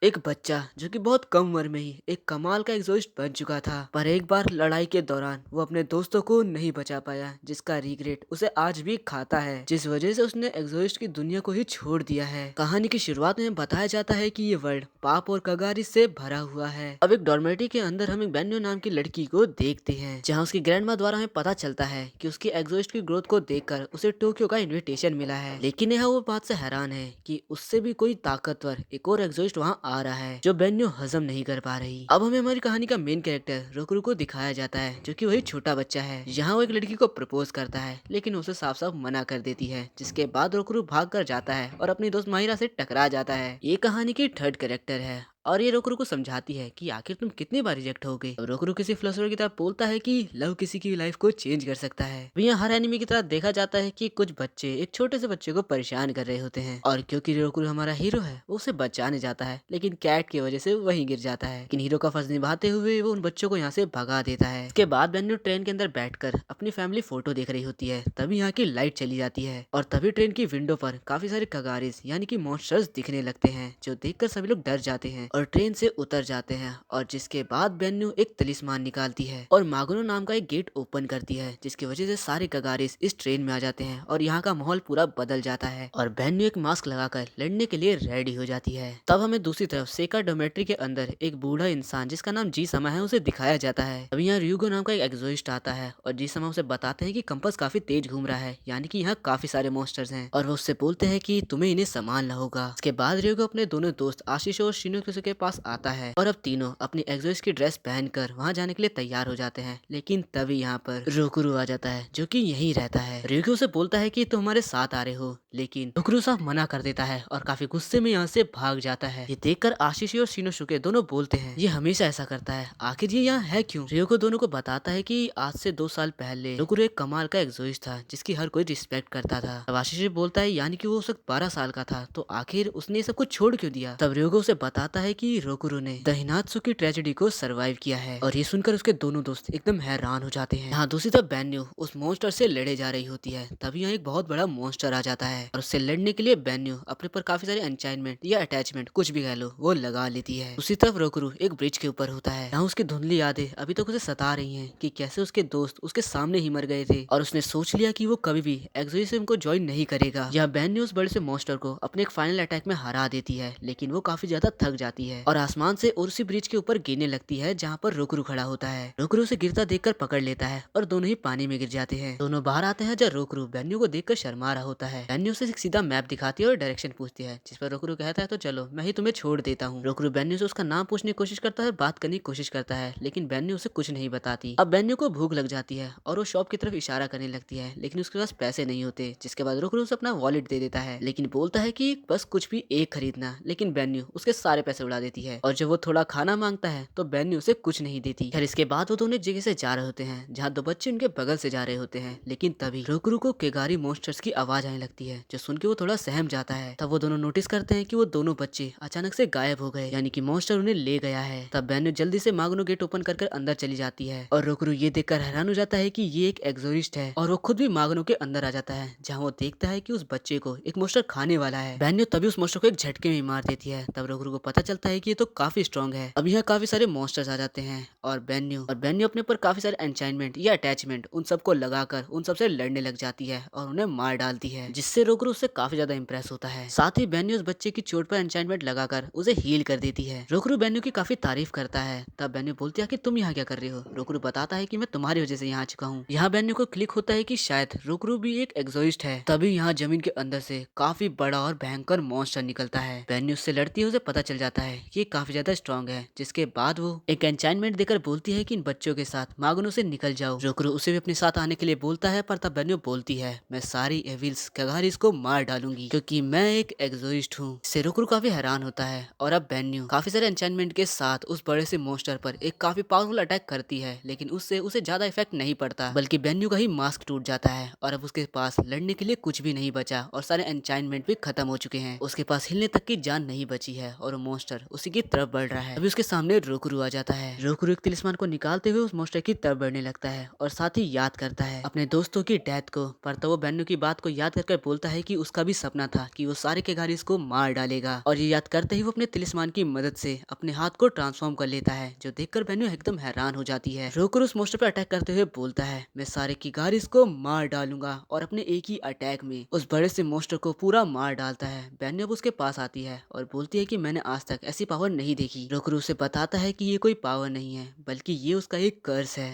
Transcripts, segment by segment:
एक बच्चा जो कि बहुत कम उम्र में ही एक कमाल का एग्जॉस्ट बन चुका था, पर एक बार लड़ाई के दौरान वो अपने दोस्तों को नहीं बचा पाया, जिसका रिग्रेट उसे आज भी खाता है, जिस वजह से उसने एग्जॉस्ट की दुनिया को ही छोड़ दिया है। कहानी की शुरुआत में बताया जाता है कि ये वर्ल्ड पाप और कगारी से भरा हुआ है। अब एक डॉर्मेट्री के अंदर हम एक बेन्यो नाम की लड़की को देखते हैं, जहाँ उसकी ग्रैंडमा द्वारा हमें पता चलता है कि उसकी एग्जॉस्ट की ग्रोथ को देखकर उसे टोक्यो का इनविटेशन मिला है। लेकिन यह वो बात से हैरान है कि उससे भी कोई ताकतवर एक और एग्जॉस्ट वहाँ आ रहा है जो बेन्यो हजम नहीं कर पा रही। अब हमें हमारी कहानी का मेन कैरेक्टर रोकुरो को दिखाया जाता है, जो कि वही छोटा बच्चा है। यहाँ वो एक लड़की को प्रपोज करता है, लेकिन उसे साफ साफ मना कर देती है, जिसके बाद रोकुरो भाग कर जाता है और अपनी दोस्त माहिरा से टकरा जाता है। ये कहानी की थर्ड कैरेक्टर है और ये रोकुरो को समझाती है कि आखिर तुम कितनी बार रिजेक्ट होगे। रोकुरो किसी फिलोसोफर की तरह बोलता है कि लव किसी की लाइफ को चेंज कर सकता है। अब यहाँ हर एनिमी की तरह देखा जाता है कि कुछ बच्चे एक छोटे से बच्चे को परेशान कर रहे होते हैं, और क्योंकि रोकुरो हमारा हीरो है वो उसे बचाने जाता है, लेकिन कैट की वजह से वहीं गिर जाता है। लेकिन हीरो का फर्ज निभाते हुए वो उन बच्चों को यहाँ से भगा देता है। इसके बाद बेन्यू ट्रेन के अंदर बैठकर अपनी फैमिली फोटो देख रही होती है, तभी यहाँ की लाइट चली जाती है और तभी ट्रेन की विंडो पर काफी सारे कगारिस यानी कि मॉन्स्टर्स दिखने लगते हैं, जो देखकर सभी लोग डर जाते हैं और ट्रेन से उतर जाते हैं। और जिसके बाद बेन्यू एक तलिस्मान निकालती है और मागनो नाम का एक गेट ओपन करती है, जिसकी वजह से सारे कगारिस इस ट्रेन में आ जाते हैं और यहाँ का माहौल पूरा बदल जाता है और बेन्यू एक मास्क लगाकर लड़ने के लिए रेडी हो जाती है। तब हमें दूसरी तरफ सेका डोमेट्री के अंदर एक बूढ़ा इंसान जिसका नाम जी समा है उसे दिखाया जाता है। अब यहाँ रियुगो नाम का एक एग्जॉस्ट आता है और जी समा उसे बताते हैं कि कंपास काफी तेज घूम रहा है, यानी कि यहाँ काफी सारे मॉन्स्टर्स हैं, और वो उससे बोलते हैं कि तुम्हें इन्हें संभालना होगा। इसके बाद रियुगो अपने दोनों दोस्त आशीष और शिनो के पास आता है और अब तीनों अपनी एग्जॉस्ट की ड्रेस पहनकर वहाँ जाने के लिए तैयार हो जाते हैं। लेकिन तभी यहाँ पर रोकुरो आ जाता है, जो कि यहीं रहता है। रियुगो से बोलता है कि तुम हमारे साथ आ रहे हो, लेकिन रोकुरो साफ मना कर देता है और काफी गुस्से में यहाँ से भाग जाता है। ये देखकर आशीष और शिनोसुके दोनों बोलते हैं ये हमेशा ऐसा करता है, आखिर ये यहाँ है क्यों। रियुगो दोनों को बताता है कि आज से 2 साल पहले रोकुरो एक कमाल का एग्जॉस्ट था जिसकी हर कोई रिस्पेक्ट करता था। तब आशीष बोलता है यानी कि वो उस वक्त 12 साल का था, तो आखिर उसने ये सब कुछ छोड़ क्यों दिया। तब रियुगो उसे बताता है कि रोकुरो ने द हिनात्सु की ट्रेजेडी को सरवाइव किया है, और ये सुनकर उसके दोनों दोस्त एकदम हैरान हो जाते हैं। यहाँ दूसरी तरफ बेन्यू उस मॉन्स्टर से लड़े जा रही होती है, तभी यहाँ एक बहुत बड़ा मॉन्स्टर आ जाता है और उससे लड़ने के लिए बेन्यू अपने पर काफी सारे एंचाइनमेंट या अटैचमेंट कुछ भी कह लो वो लगा लेती है। उसी तरफ रोकुरु एक ब्रिज के ऊपर होता है, यहाँ उसकी धुंधली यादें अभी तक उसे सता रही हैं कि कैसे उसके दोस्त उसके सामने ही मर गए थे, और उसने सोच लिया कि वो कभी भी एक्सोर्सिज्म को ज्वाइन नहीं करेगा। यह बेन्यू उस बड़े से मॉन्स्टर को अपने एक फाइनल अटैक में हरा देती है, लेकिन वो काफी ज्यादा थक जाती है और आसमान से और उसी ब्रिज के ऊपर गिरने लगती है जहाँ पर रोकुरु खड़ा होता है। रोकुरु उसे गिरता देखकर पकड़ लेता है और दोनों ही पानी में गिर जाते हैं। दोनों बाहर आते हैं जब रोकुरु बेन्यू को देखकर शर्मा रहा होता है। बेन्यू से एक सीधा मैप दिखाती है और डायरेक्शन पूछती है, जिस पर रोकुरु कहता है तो चलो मैं ही तुम्हें छोड़ देता हूँ। रोकुरु बेन्यू से उसका नाम पूछने की कोशिश करता है, बात करने की कोशिश करता है, लेकिन बेन्यू उसे कुछ नहीं बताती। अब बेन्यू को भूख लग जाती है और वो शॉप की तरफ इशारा करने लगती है, लेकिन उसके पास पैसे नहीं होते, जिसके बाद रोकुरु उसे अपना वॉलेट दे देता है, लेकिन बोलता है कि बस कुछ भी एक खरीदना, लेकिन बेन्यू उसके सारे पैसे उड़ा देती है। और जब वो थोड़ा खाना मांगता है तो बेन्यू उसे कुछ नहीं देती। फिर इसके बाद वो दोनों एक जगह से जा रहे होते हैं जहाँ दो बच्चे उनके बगल से जा रहे होते हैं, लेकिन तभी रोकुरु को केगारी मॉन्स्टर्स की आवाज आने लगती है, जो सुन के वो थोड़ा सहम जाता है। तब वो दोनों नोटिस करते हैं कि वो दोनों बच्चे अचानक से गायब हो गए, यानी कि मॉन्स्टर उन्हें ले गया है। तब बेन्यू जल्दी से मागनो गेट ओपन कर अंदर चली जाती है और रोकुरु ये देखकर हैरान हो जाता है कि ये एक एक्सोरिस्ट है, और वो खुद भी मागनो के अंदर आ जाता है, जहाँ वो देखता है कि उस बच्चे को एक मॉन्स्टर खाने वाला है। बेन्यू तभी उस मॉन्स्टर को एक झटके में मार देती है। तब रोकुरु को पता चलता है कि ये तो काफी स्ट्रॉन्ग है। अब यहाँ काफी सारे मॉन्स्टर्स आ जाते हैं और बेन्यू अपने ऊपर काफी सारे एंचाइनमेंट या अटैचमेंट उन सबको लगाकर उन सबसे लड़ने लग जाती है और उन्हें मार डालती है, जिससे रोकुरु उससे काफी ज्यादा इंप्रेस होता है। साथ ही बेन्यू उस बच्चे की चोट पर एंचाइनमेंट लगाकर उसे हील कर देती है। रोकुरु बेन्यू की काफी तारीफ करता है। तब बेन्यू बोलती है कि तुम यहाँ क्या कर रहे हो। रोकुरु बताता है कि मैं तुम्हारी वजह से यहाँ आ चुका हूँ। यहाँ बेन्यू को क्लिक होता है कि शायद रोकुरु भी एक एक्सोरिस्ट है। तभी यहाँ जमीन के अंदर से काफी बड़ा और भयंकर मॉन्स्टर निकलता है। बेन्यू उससे लड़ती है, उसे पता चल जाता है कि ये काफी ज्यादा स्ट्रॉन्ग है, जिसके बाद वो एक एंचाइनमेंट देकर बोलती है कि इन बच्चों के साथ मागनो से निकल जाओ। रोकुरु उसे भी अपने साथ आने के लिए बोलता है, पर तब बेन्यू बोलती है मैं सारी एविल्स कगारिस को मार डालूंगी क्योंकि मैं एक एक्सोरिस्ट हूँ। इससे रोकुरु काफी हैरान होता है और अब बेन्यू काफी सारे एंचाइनमेंट के साथ उस बड़े से मॉन्स्टर पर एक काफी पावरफुल अटैक करती है, लेकिन उससे उसे ज्यादा इफेक्ट नहीं पड़ता, बल्कि बेन्यू का ही मास्क टूट जाता है और अब उसके पास लड़ने के लिए कुछ भी नहीं बचा और सारे एंचाइनमेंट भी खत्म हो चुके हैं। उसके पास हिलने तक की जान नहीं बची है और वो मॉन्स्टर उसी की तरफ बढ़ रहा है। अभी उसके सामने रोकुरु आ जाता है। रोकुरु एक तिलिस्मान को निकालते हुए उस मॉन्स्टर की तरफ बढ़ने लगता है और साथ ही याद करता है अपने दोस्तों की डेथ को। पर तो वो बेन्यू की बात को याद करके बोलता है कि उसका भी सपना था कि वो सारे के गारीज को मार डालेगा। और ये याद करते ही वो अपने तिलिस्मान की मदद से अपने हाथ को ट्रांसफॉर्म कर लेता है, जो देखकर बेन्यू एकदम हैरान हो जाती है। रोकुरु उस मॉन्स्टर पर अटैक करते हुए बोलता है, मैं सारे की गारीज को मार डालूंगा, और अपने एक ही अटैक में उस बड़े से मॉन्स्टर को पूरा मार डालता है। बेन्यू अब उसके पास आती है और बोलती है कि मैंने आज तक ऐसी पावर नहीं देखी। रोकुरु उसे बताता है कि ये कोई पावर नहीं है, बल्कि ये उसका एक कर्स है।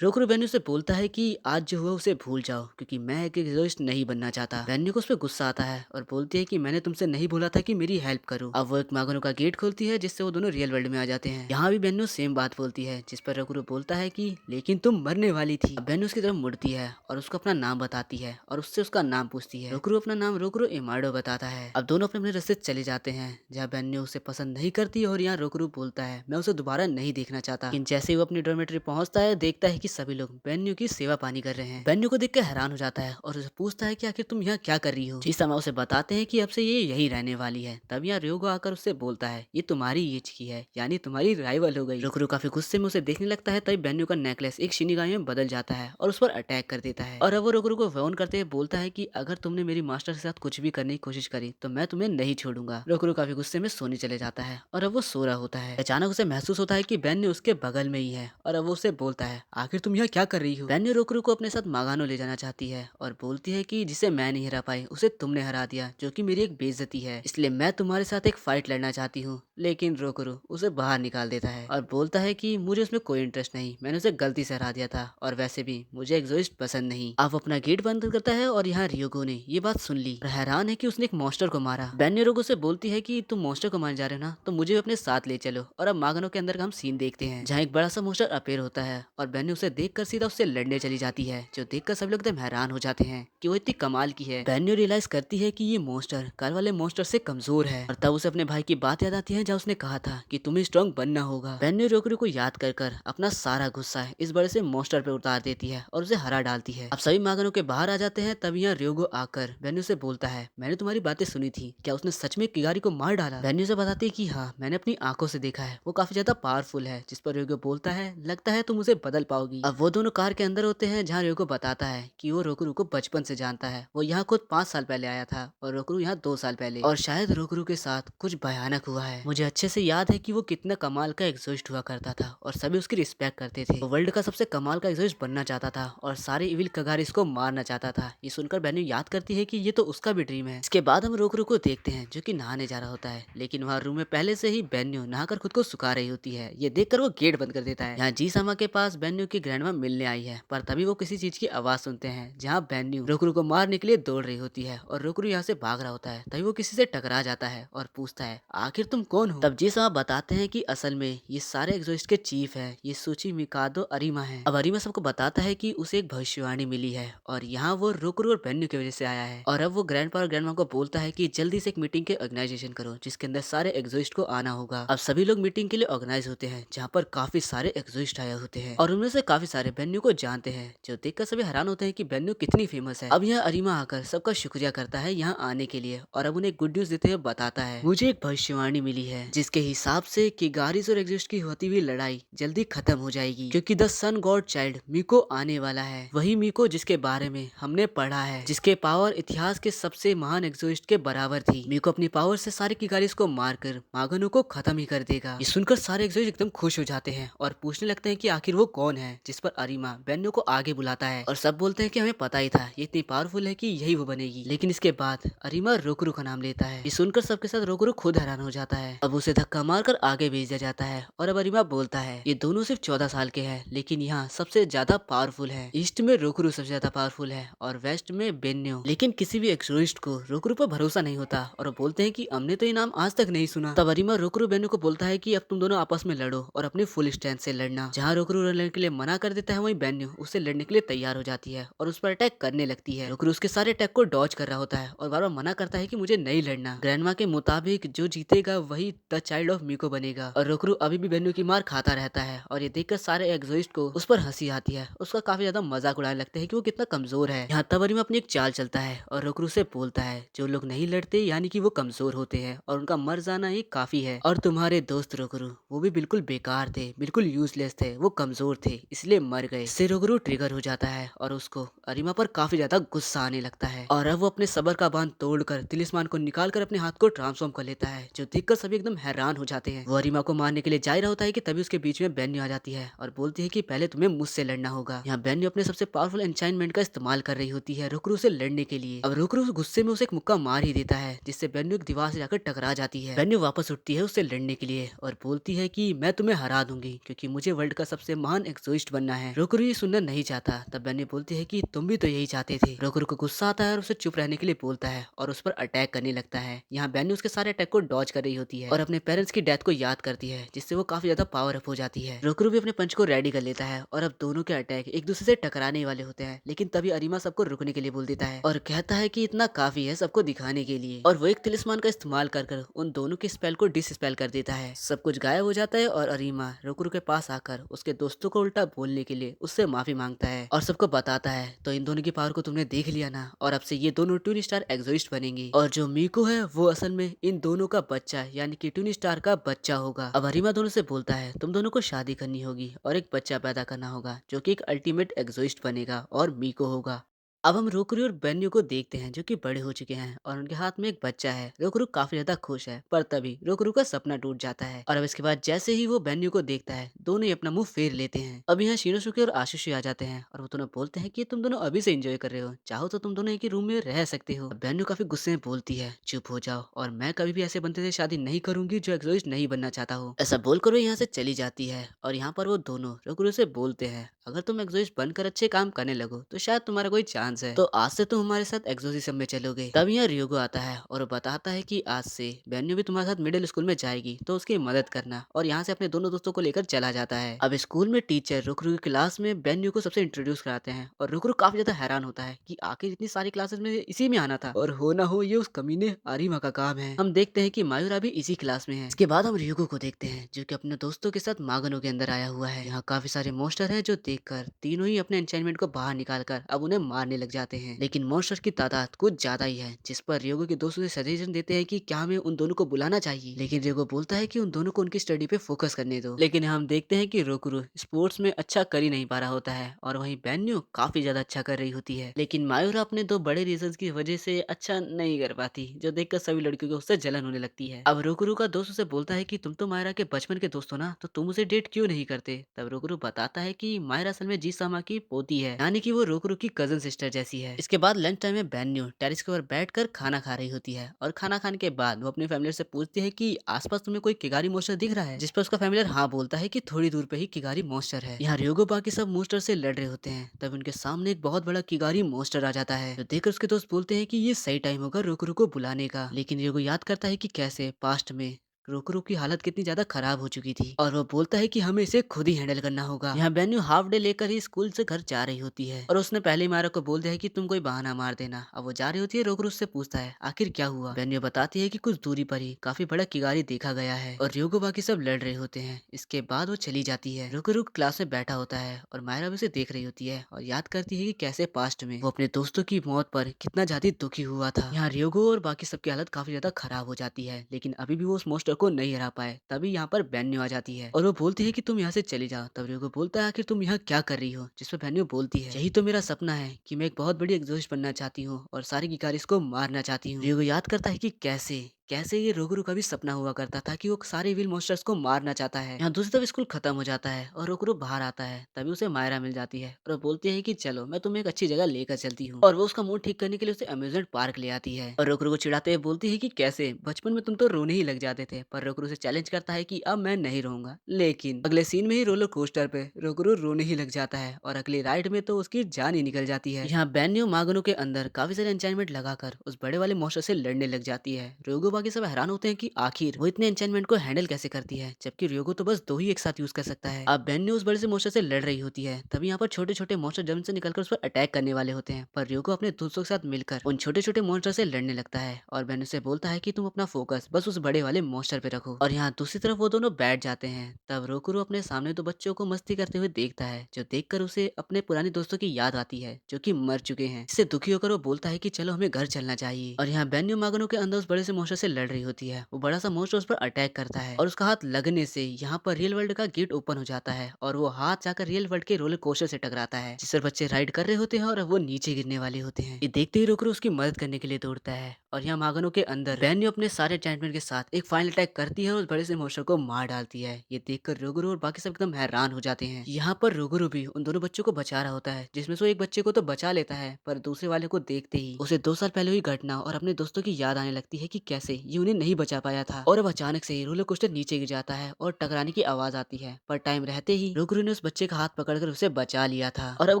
रोकुरु बेन्यू से बोलता है कि आज जो हुआ उसे भूल जाओ, क्योंकि मैं एक एग्जॉस्ट नहीं बनना चाहता। बेन्यू को उस पर गुस्सा आता है और बोलती है कि मैंने तुमसे नहीं बोला था कि मेरी हेल्प करो। अब वो एक मागनो का गेट खोलती है, जिससे वो दोनों रियल वर्ल्ड में आ जाते हैं। यहाँ भी बेन्यू सेम बात बोलती है, जिस पर रोकुरु बोलता है कि लेकिन तुम मरने वाली थी। अब बेन्यू उसकी तरफ मुड़ती है और उसको अपना नाम बताती है और उससे उसका नाम पूछती है। रोकुरु अपना नाम रोकुरु इमाडो बताता है। अब दोनों अपने अपने रास्ते चले जाते हैं, जहाँ बेन्यू उसे पसंद नहीं करती और यहाँ रोकुरु बोलता है मैं उसे दोबारा नहीं देखना चाहता। लेकिन जैसे ही वो अपनी डॉर्मेट्री पहुंचता है, देखता है कि सभी लोग बेन्यू की सेवा पानी कर रहे हैं। बेन्यू को देखकर हैरान हो जाता है और उसे पूछता है कि आखिर तुम यहाँ क्या कर रही हो। जिस समय उसे बताते हैं कि अब से ये यही रहने वाली है। तब यहाँ रयोगो आकर उससे बोलता है ये तुम्हारी एज की है, यानी तुम्हारी राइवल हो गई। रोकुरु काफी गुस्से में उसे देखने लगता है। तभी बेन्यू का नेकलेस एक शिनिगामी में बदल जाता है और उस पर अटैक कर देता है। और अब वो रोकुरु को वार्न करते हुए बोलता है कि अगर तुमने मेरी मास्टर के साथ कुछ भी करने की कोशिश करी तो मैं तुम्हें नहीं छोड़ूंगा। रोकुरु काफी गुस्से में सोने चले जाता है और अब वो सो रहा होता है। अचानक उसे महसूस होता है कि बेन्यू उसके बगल में ही है और अब वो उसे बोलता है आखिर तुम यहाँ क्या कर रही हो। बेन्यू रोकुरु को अपने साथ मागानो ले जाना चाहती है और बोलती है कि जिसे मैं नहीं हरा पाई उसे तुमने हरा दिया, जो कि मेरी एक बेइज्जती है, इसलिए मैं तुम्हारे साथ एक फाइट लड़ना चाहती हूँ। लेकिन रोकुरु उसे बाहर निकाल देता है और बोलता है कि मुझे उसमें कोई इंटरेस्ट नहीं, मैंने उसे गलती से हरा दिया था और वैसे भी मुझे एग्जॉस्ट पसंद नहीं। अब अपना गेट बंद करता है और यहाँ रियोगो ने ये बात सुन ली और हैरान है कि उसने एक मॉन्स्टर को मारा। बेन्यू रोगो से बोलती है कि तुम मॉन्स्टर को मारने जा रहे हो ना, तो मुझे भी अपने साथ ले चलो। और अब मागानो के अंदर का हम सीन देखते हैं, जहाँ एक बड़ा सा मॉन्स्टर अपेयर होता है और बेन्यू उसे देखकर सीधा उससे लड़ने चली जाती है, जो देखकर सब लोग एकदम हैरान हो जाते हैं कि वो इतनी कमाल की है। बेन्यू रियलाइज करती है कि ये मॉन्स्टर कल वाले मॉन्स्टर से कमजोर है और तब उसे अपने भाई की बात याद आती है, जहाँ उसने कहा था कि तुम्हें स्ट्रॉन्ग बनना होगा। बेन्यू रोकुरु को याद कर कर अपना सारा गुस्सा इस बड़े से मॉन्स्टर पे उतार देती है और उसे हरा डालती है। अब सभी मागानों के बाहर आ जाते हैं। तब यहाँ रयोगो आकर बेन्यू से बोलता है मैंने तुम्हारी बातें सुनी थी, क्या उसने सच में किगारी को मार डाला। बेन्यू से बताती है कि हाँ, मैंने अपनी आंखों से देखा है, वो काफी ज्यादा पावरफुल है। जिस पर रयोगो बोलता है लगता है तुम उसे बदल पाओगी। अब वो दोनों कार के अंदर होते हैं, जहाँ रयोगो बताता है कि वो रोकुरु को बचपन से जानता है। वो यहाँ खुद 5 साल पहले आया था और रोकुरु यहाँ 2 साल पहले, और शायद रोकुरु के साथ कुछ भयानक हुआ है। मुझे अच्छे से याद है कि वो कितना कमाल का एग्जॉस्ट हुआ करता था और सभी उसकी रिस्पेक्ट करते थे। वो वर्ल्ड का सबसे कमाल का एग्जॉस्ट बनना चाहता था और सारे इविल कगारिस को मारना चाहता था। ये सुनकर बेन्यू याद करती है कि ये तो उसका भी ड्रीम है। इसके बाद हम रोकुरु को देखते हैं, जो कि नहाने जा रहा होता है, लेकिन वहाँ रूम में पहले से ही बेन्यू नहाकर खुद को सुखा रही होती है। ये देखकर वो गेट बंद कर देता है। यहाँ जी सामा के पास बेन्यू की ग्रैंडमा मिलने आई है, पर तभी वो किसी चीज की आवाज सुनते हैं, जहाँ बेन्यू रोकुरु को मारने के लिए दौड़ रही होती है और रोकुरु यहाँ से भाग रहा होता है। तभी वो किसी से टकरा जाता है और पूछता है आखिर तुम कौन हो। तब जी सामा बताते हैं कि असल में ये सारे एग्जॉस्ट के चीफ है, ये सूची मिकादो अरिमा है। अब अरिमा सबको बताता है कि उसे एक भविष्यवाणी मिली है और यहाँ वो रोकुरु और बेन्यू की वजह से आया है। और अब वो ग्रैंडपा और ग्रैंडमा को बोलता है कि जल्दी से एक मीटिंग के ऑर्गेनाइजेशन करो, जिसके अंदर सारे एग्जॉस्ट को आना होगा। अब सभी लोग मीटिंग के लिए ऑर्गेनाइज होते हैं, जहाँ पर काफी सारे एग्जॉस्ट आए होते हैं और उनमें से काफी सारे बेन्यू को जानते हैं, जो देखकर सभी हैरान होते हैं कि बेन्यू कितनी फेमस है। अब यहाँ अरिमा आकर सबका शुक्रिया करता है यहाँ आने के लिए और अब उन्हें गुड न्यूज देते हुए बताता है मुझे एक भविष्यवाणी मिली है, जिसके हिसाब से किगारिस और एग्जॉस्ट की होती हुई लड़ाई जल्दी खत्म हो जाएगी, क्योंकि द सन गॉड चाइल्ड मिको आने वाला है। वही मिको जिसके बारे में हमने पढ़ा है, जिसके पावर इतिहास के सबसे महान एग्जॉस्ट के बराबर थी। मिको अपनी पावर से सारे किगारिस को मारकर मागानो को खत्म ही कर देगा। ये सुनकर सारे एग्जॉस्ट एकदम खुश हो जाते हैं और पूछने लगते हैं कि आखिर वो कौन है। जिस पर अरिमा बेन्यू को आगे बुलाता है और सब बोलते हैं कि हमें पता ही था, ये इतनी पावरफुल है कि यही वो बनेगी। लेकिन इसके बाद अरिमा रोकुरु का नाम लेता है। ये सुनकर सबके साथ रोकुरु खुद हैरान हो जाता है। अब उसे धक्का मारकर आगे भेज दिया जाता है और अब अरिमा बोलता है ये दोनों सिर्फ 14 साल के हैं, लेकिन यहाँ सबसे ज्यादा पावरफुल है। ईस्ट में रोकुरु सबसे ज्यादा पावरफुल है और वेस्ट में बेन्यू। लेकिन किसी भी एक्सोरिस्ट को रोकुरु पर भरोसा नहीं होता और वो बोलते हैं कि हमने तो ये नाम आज तक नहीं सुना। तब अरिमा रोकुरु बेन्यू को बोलता है कि अब तुम दोनों आपस में लड़ो और अपनी फुल स्ट्रेंथ से लड़ना। जहाँ रोकुरु लड़ने के लिए मना कर देता है, वहीं बेन्यू उससे लड़ने के लिए तैयार हो जाती है और उस पर अटैक करने लगती है। रोकुरु उसके सारे अटैक को डॉज कर रहा होता है और बार बार मना करता है कि मुझे नहीं लड़ना। ग्रैंडमा के मुताबिक जो जीतेगा वही द चाइल्ड ऑफ मीको बनेगा। और रोकरू अभी भी बेन्यू की मार खाता रहता है और ये देखकर सारे एग्जोइस्ट को उस पर हंसी आती है। उसका काफी ज्यादा मजाक उड़ाने लगते हैं कि वो कितना कमजोर है। यहाँ तब अरीमा अपनी एक चाल चलता है और रोकरू से बोलता है जो लोग नहीं लड़ते यानी कि वो कमजोर होते हैं और उनका मर जाना ही काफी है। और तुम्हारे दोस्त रोकरू वो भी बिल्कुल बेकार थे, बिल्कुल यूजलेस थे, वो कमजोर थे इसलिए मर गए। इससे रोकरू ट्रिगर हो जाता है और उसको अरीमा पर काफी ज्यादा गुस्सा आने लगता है और अब वो अपने सबर का बांध तोड़कर तिलिस्मान को निकालकर अपने हाथ को ट्रांसफॉर्म कर लेता है, जो देखकर सभी एकदम हैरान हो जाते हैं। वो अरीमा को मारने के लिए जा रहा होता है कि तभी उसके बीच में बेन्यू आ जाती है और बोलती है कि पहले तुम्हें मुझसे लड़ना होगा। यहाँ बेन्यू अपने सबसे पावरफुल एंचाइनमेंट का इस्तेमाल कर रही होती है रोकरू से लड़ने के लिए। अब रोकरू गुस्से में उसे एक मुक्का मार ही देता है जिससे बेन्यू एक दीवार से जाकर टकरा जाती है। बेन्यू वापस उठती है उससे लड़ने के लिए और बोलती है कि मैं तुम्हें हरा दूंगी क्योंकि मुझे वर्ल्ड का सबसे महान एक्सोइस्ट बनना है। रोकरू ये सुनना नहीं चाहता। तब बेन्यू बोलती है कि तुम भी तो यही चाहते थे। रोकरू को गुस्सा आता है और उसे चुप रहने के लिए बोलता है और उस पर अटैक करने लगता है। यहाँ बेन्यू उसके सारे अटैक को डॉज कर रही होती है और अपने पेरेंट्स की डेथ को याद करती है जिससे वो काफी ज्यादा पावर अप हो जाती है। रोकरू भी अपने पंच को रेडी कर लेता है और अब दोनों के अटैक एक दूसरे से टकराने वाले होते हैं, लेकिन तभी अरीमा सबको रुकने के लिए बोल देता है और कहता है कि इतना काफी है सबको दिखाने के लिए। और वो एक तिलिस्मान का इस्तेमाल कर उन दोनों के स्पेल को डिसस्पेल कर देता है। सब कुछ गायब हो जाता है और अरीमा रोकरू के पास आकर उसके दोस्तों को उल्टा बोलने के लिए उससे माफी मांगता है और सबको बताता है तो इन दोनों की पावर को तुमने देख लिया ना, और अब से ये दोनों ट्विन स्टार एक्सोइस्ट बनेंगी और जो मीको है वो असल में इन दोनों का बच्चा यानी कि ट्विन स्टार का बच्चा होगा। अब अरीमा दोनों से बोलता है तुम दोनों को शादी करनी होगी और एक बच्चा पैदा करना होगा जो कि एक अल्टीमेट एक्सोइस्ट बनेगा और मीको होगा। अब हम रोकरू और बेन्यू को देखते हैं जो कि बड़े हो चुके हैं और उनके हाथ में एक बच्चा है। रोकरू काफी ज्यादा खुश है पर तभी रोकरू का सपना टूट जाता है और अब इसके बाद जैसे ही वो बेन्यू को देखता है दोनों ही अपना मुंह फेर लेते हैं। अब यहाँ शिनोसुके और आशिशी आ जाते हैं और वो दोनों बोलते हैं कि तुम दोनों अभी से एंजॉय कर रहे हो, चाहो तो तुम दोनों एक ही रूम में रह सकते हो। बेन्यू काफी गुस्से में बोलती है चुप हो जाओ और मैं कभी भी ऐसे बंदे से शादी नहीं करूंगी जो एक्सोइस्ट नहीं बनना चाहता हो। ऐसा बोलकर वो यहाँ से चली जाती है और यहाँ पर वो दोनों रोकरू से बोलते हैं अगर तुम एक्सोइस्ट बनकर अच्छे काम करने लगो तो शायद तुम्हारा कोई चांस है, तो आज से तुम हमारे साथ एक्सोसिज्म में चलोगे। तब यहाँ रियोगो आता है और वो बताता है कि आज से बेन्यू भी तुम्हारे साथ मिडिल स्कूल में जाएगी तो उसकी मदद करना, और यहाँ से अपने दोनों दोस्तों को लेकर चला जाता है। अब स्कूल में टीचर रुकरू की क्लास में बेन्यू को सबसे इंट्रोड्यूस कराते हैं और रुकरू काफी ज्यादा हैरान होता है कि आखिर इतनी सारी क्लासेस में इसी में आना था, और हो ना हो ये उस कमीने आरिमा का काम है। हम देखते हैं कि मायूरा भी इसी क्लास में है। इसके बाद हम रियोगो को देखते हैं जो कि अपने दोस्तों के साथ मागनो के अंदर आया हुआ है। यहाँ काफी सारे मॉन्स्टर हैं जो देखकर तीनों ही अपने एंचाइनमेंट को बाहर निकालकर अब उन्हें मारने लग जाते हैं, लेकिन मॉन्स्टर की तादाद कुछ ज्यादा ही है, जिस पर रियोगो के दोस्त उसे सजेशन देते हैं कि क्या हमें उन दोनों को बुलाना चाहिए, लेकिन रियोगो बोलता है कि उन दोनों को उनकी स्टडी पे फोकस करने दो। लेकिन हम देखते हैं कि रोकुरो स्पोर्ट्स में अच्छा कर ही नहीं पा रहा होता है और वहीं बेन्यू काफी ज्यादा अच्छा कर रही होती है, लेकिन मायूरा अपने दो बड़े रीजन की वजह से अच्छा नहीं कर पाती, जो देखकर सभी लड़कियों को उससे जलन होने लगती है। अब रोकुरो का दोस्त उसे बोलता है कि तुम तो मायरा के बचपन के दोस्त हो ना, तो तुम उसे डेट क्यों नहीं करते। तब रोकुरो बताता है कि मायरा असल में जीसामा की पोती है, यानी कि वो रोकुरो की कजन सिस्टर जैसी है। इसके बाद लंच टाइम में बेन्यू टेरिस के ऊपर बैठकर खाना खा रही होती है और खाना खाने के बाद वो अपने फैमिली से पूछती है कि आसपास तुम्हें कोई किगारी मॉन्स्टर दिख रहा है, जिस पर उसका फैमिलियर हाँ बोलता है कि थोड़ी दूर पे ही किगारी मॉन्स्टर है। यहाँ रियोगो बाकी सब मॉन्स्टर से लड़ रहे होते हैं, तब उनके सामने एक बहुत बड़ा किगारी मॉन्स्टर आ जाता है, जो देखकर उसके दोस्त बोलते हैं कि ये सही टाइम होगा रोकुरो को बुलाने का। लेकिन रियोगो याद करता है कि कैसे पास्ट में रोकरू की हालत कितनी ज्यादा खराब हो चुकी थी और वो बोलता है कि हमें इसे खुद ही हैंडल करना होगा। यहाँ बेन्यू हाफ डे लेकर ही स्कूल से घर जा रही होती है और उसने पहले ही मायरा को बोल दिया है कि तुम कोई बहाना मार देना। अब वो जा रही होती है, रोकरू उससे पूछता है आखिर क्या हुआ। बेन्यू बताती है कि कुछ दूरी पर ही काफी बड़ा किगारी देखा गया है और रियोगो बाकी सब लड़ रहे होते हैं। इसके बाद वो चली जाती है। रोकरू क्लास में बैठा होता है और मायरा भी उसे देख रही होती है और याद करती है कि कैसे पास्ट में वो अपने दोस्तों की मौत पर कितना ज्यादा दुखी हुआ था। यहाँ रियोगो और बाकी सबकी हालत काफी ज्यादा खराब हो जाती है, लेकिन अभी भी वो उस मॉन्स्टर को नहीं हरा पाए। तभी यहाँ पर बेन्यू आ जाती है और वो बोलती है कि तुम यहाँ से चली जाओ। तब रियोगो बोलता है आखिर तुम यहाँ क्या कर रही हो, जिस पर बेन्यू बोलती है यही तो मेरा सपना है कि मैं एक बहुत बड़ी एग्जॉस्ट बनना चाहती हूँ और सारी गिकारिस को मारना चाहती हूँ। रियोगो याद करता है कि कैसे कैसे ये रोगरू का भी सपना हुआ करता था कि वो सारे विल मॉन्स्टर्स को मारना चाहता है। यहाँ दूसरी तरफ स्कूल खत्म हो जाता है और रोगरू बाहर आता है, तभी उसे मायरा मिल जाती है और वो बोलती है कि चलो मैं तुम्हें एक अच्छी जगह लेकर चलती हूँ, और वो उसका मूड ठीक करने के लिए उसे अम्यूजमेंट पार्क ले आती है। और रोगरू को चिढ़ाते हुए बोलती है कि कैसे बचपन में तुम तो रोने ही लग जाते थे, पर रोगरू से चैलेंज करता है कि अब मैं नहीं रहूंगा। लेकिन अगले सीन में ही रोलर कोस्टर पे रोगरू रोने ही लग जाता है और अगली राइड में तो उसकी जान ही निकल जाती है। यहाँ बेन्यू मागनो के अंदर काफी सारे एंचाइनमेंट लगाकर उस बड़े वाले मॉन्स्टर से लड़ने लग जाती है। रोगो बाकी सब हैरान होते हैं कि आखिर वो इतने एन्चेंटमेंट को हैंडल कैसे करती है, जबकि रियोगो तो बस 2 ही एक साथ यूज कर सकता है। अब बेन्यू उस बड़े से मॉन्स्टर से लड़ रही होती है, तभी यहाँ पर छोटे-छोटे मॉन्स्टर जमीन से निकलकर उस पर अटैक करने वाले होते हैं, पर रियोगो अपने दोस्तों के साथ मिलकर उन छोटे-छोटे मॉन्स्टर से लड़ने लगता है और बेन्यू से बोलता है कि तुम अपना फोकस बस उस बड़े वाले मॉन्स्टर पे रखो। और यहाँ दूसरी तरफ वो दोनों बैठ जाते हैं। तब रोकुरो अपने सामने दो बच्चों को मस्ती करते हुए देखता है, जो देखकर उसे अपने पुराने दोस्तों की याद आती है जो कि मर चुके हैं। इससे दुखी होकर वो बोलता है कि चलो हमें घर चलना चाहिए। और यहाँ बेन्यू मागनो के अंदर उस बड़े से मॉन्स्टर से लड़ रही होती है। वो बड़ा सा मॉन्स्टर उस पर अटैक करता है और उसका हाथ लगने से यहाँ पर रियल वर्ल्ड का गेट ओपन हो जाता है और वो हाथ जाकर रियल वर्ल्ड के रोलर कोस्टर से टकराता है, जिस पर बच्चे राइड कर रहे होते हैं और अब वो नीचे गिरने वाले होते हैं। ये देखते ही रोकरो उसकी मदद करने के लिए दौड़ता है और यहाँ मागनो के अंदर बेन्यू अपने सारे एन्चेंटमेंट के साथ एक फाइनल अटैक करती है और उस बड़े से मॉन्स्टर को मार डालती है। ये देखकर रोगुरु और बाकी सब एकदम हैरान हो जाते हैं। यहाँ पर रोगुरु भी उन दोनों बच्चों को बचा रहा होता है, जिसमें से वो एक बच्चे को तो बचा लेता है, पर दूसरे वाले को देखते ही उसे 2 साल पहले हुई घटना और अपने दोस्तों की याद आने लगती है कि कैसे ये उन्हें नहीं बचा पाया था। और अब अचानक से ही रोलर कोस्टर नीचे गिर जाता है और टकराने की आवाज आती है, पर टाइम रहते ही रोगुरु ने उस बच्चे का हाथ पकड़कर उसे बचा लिया था। और अब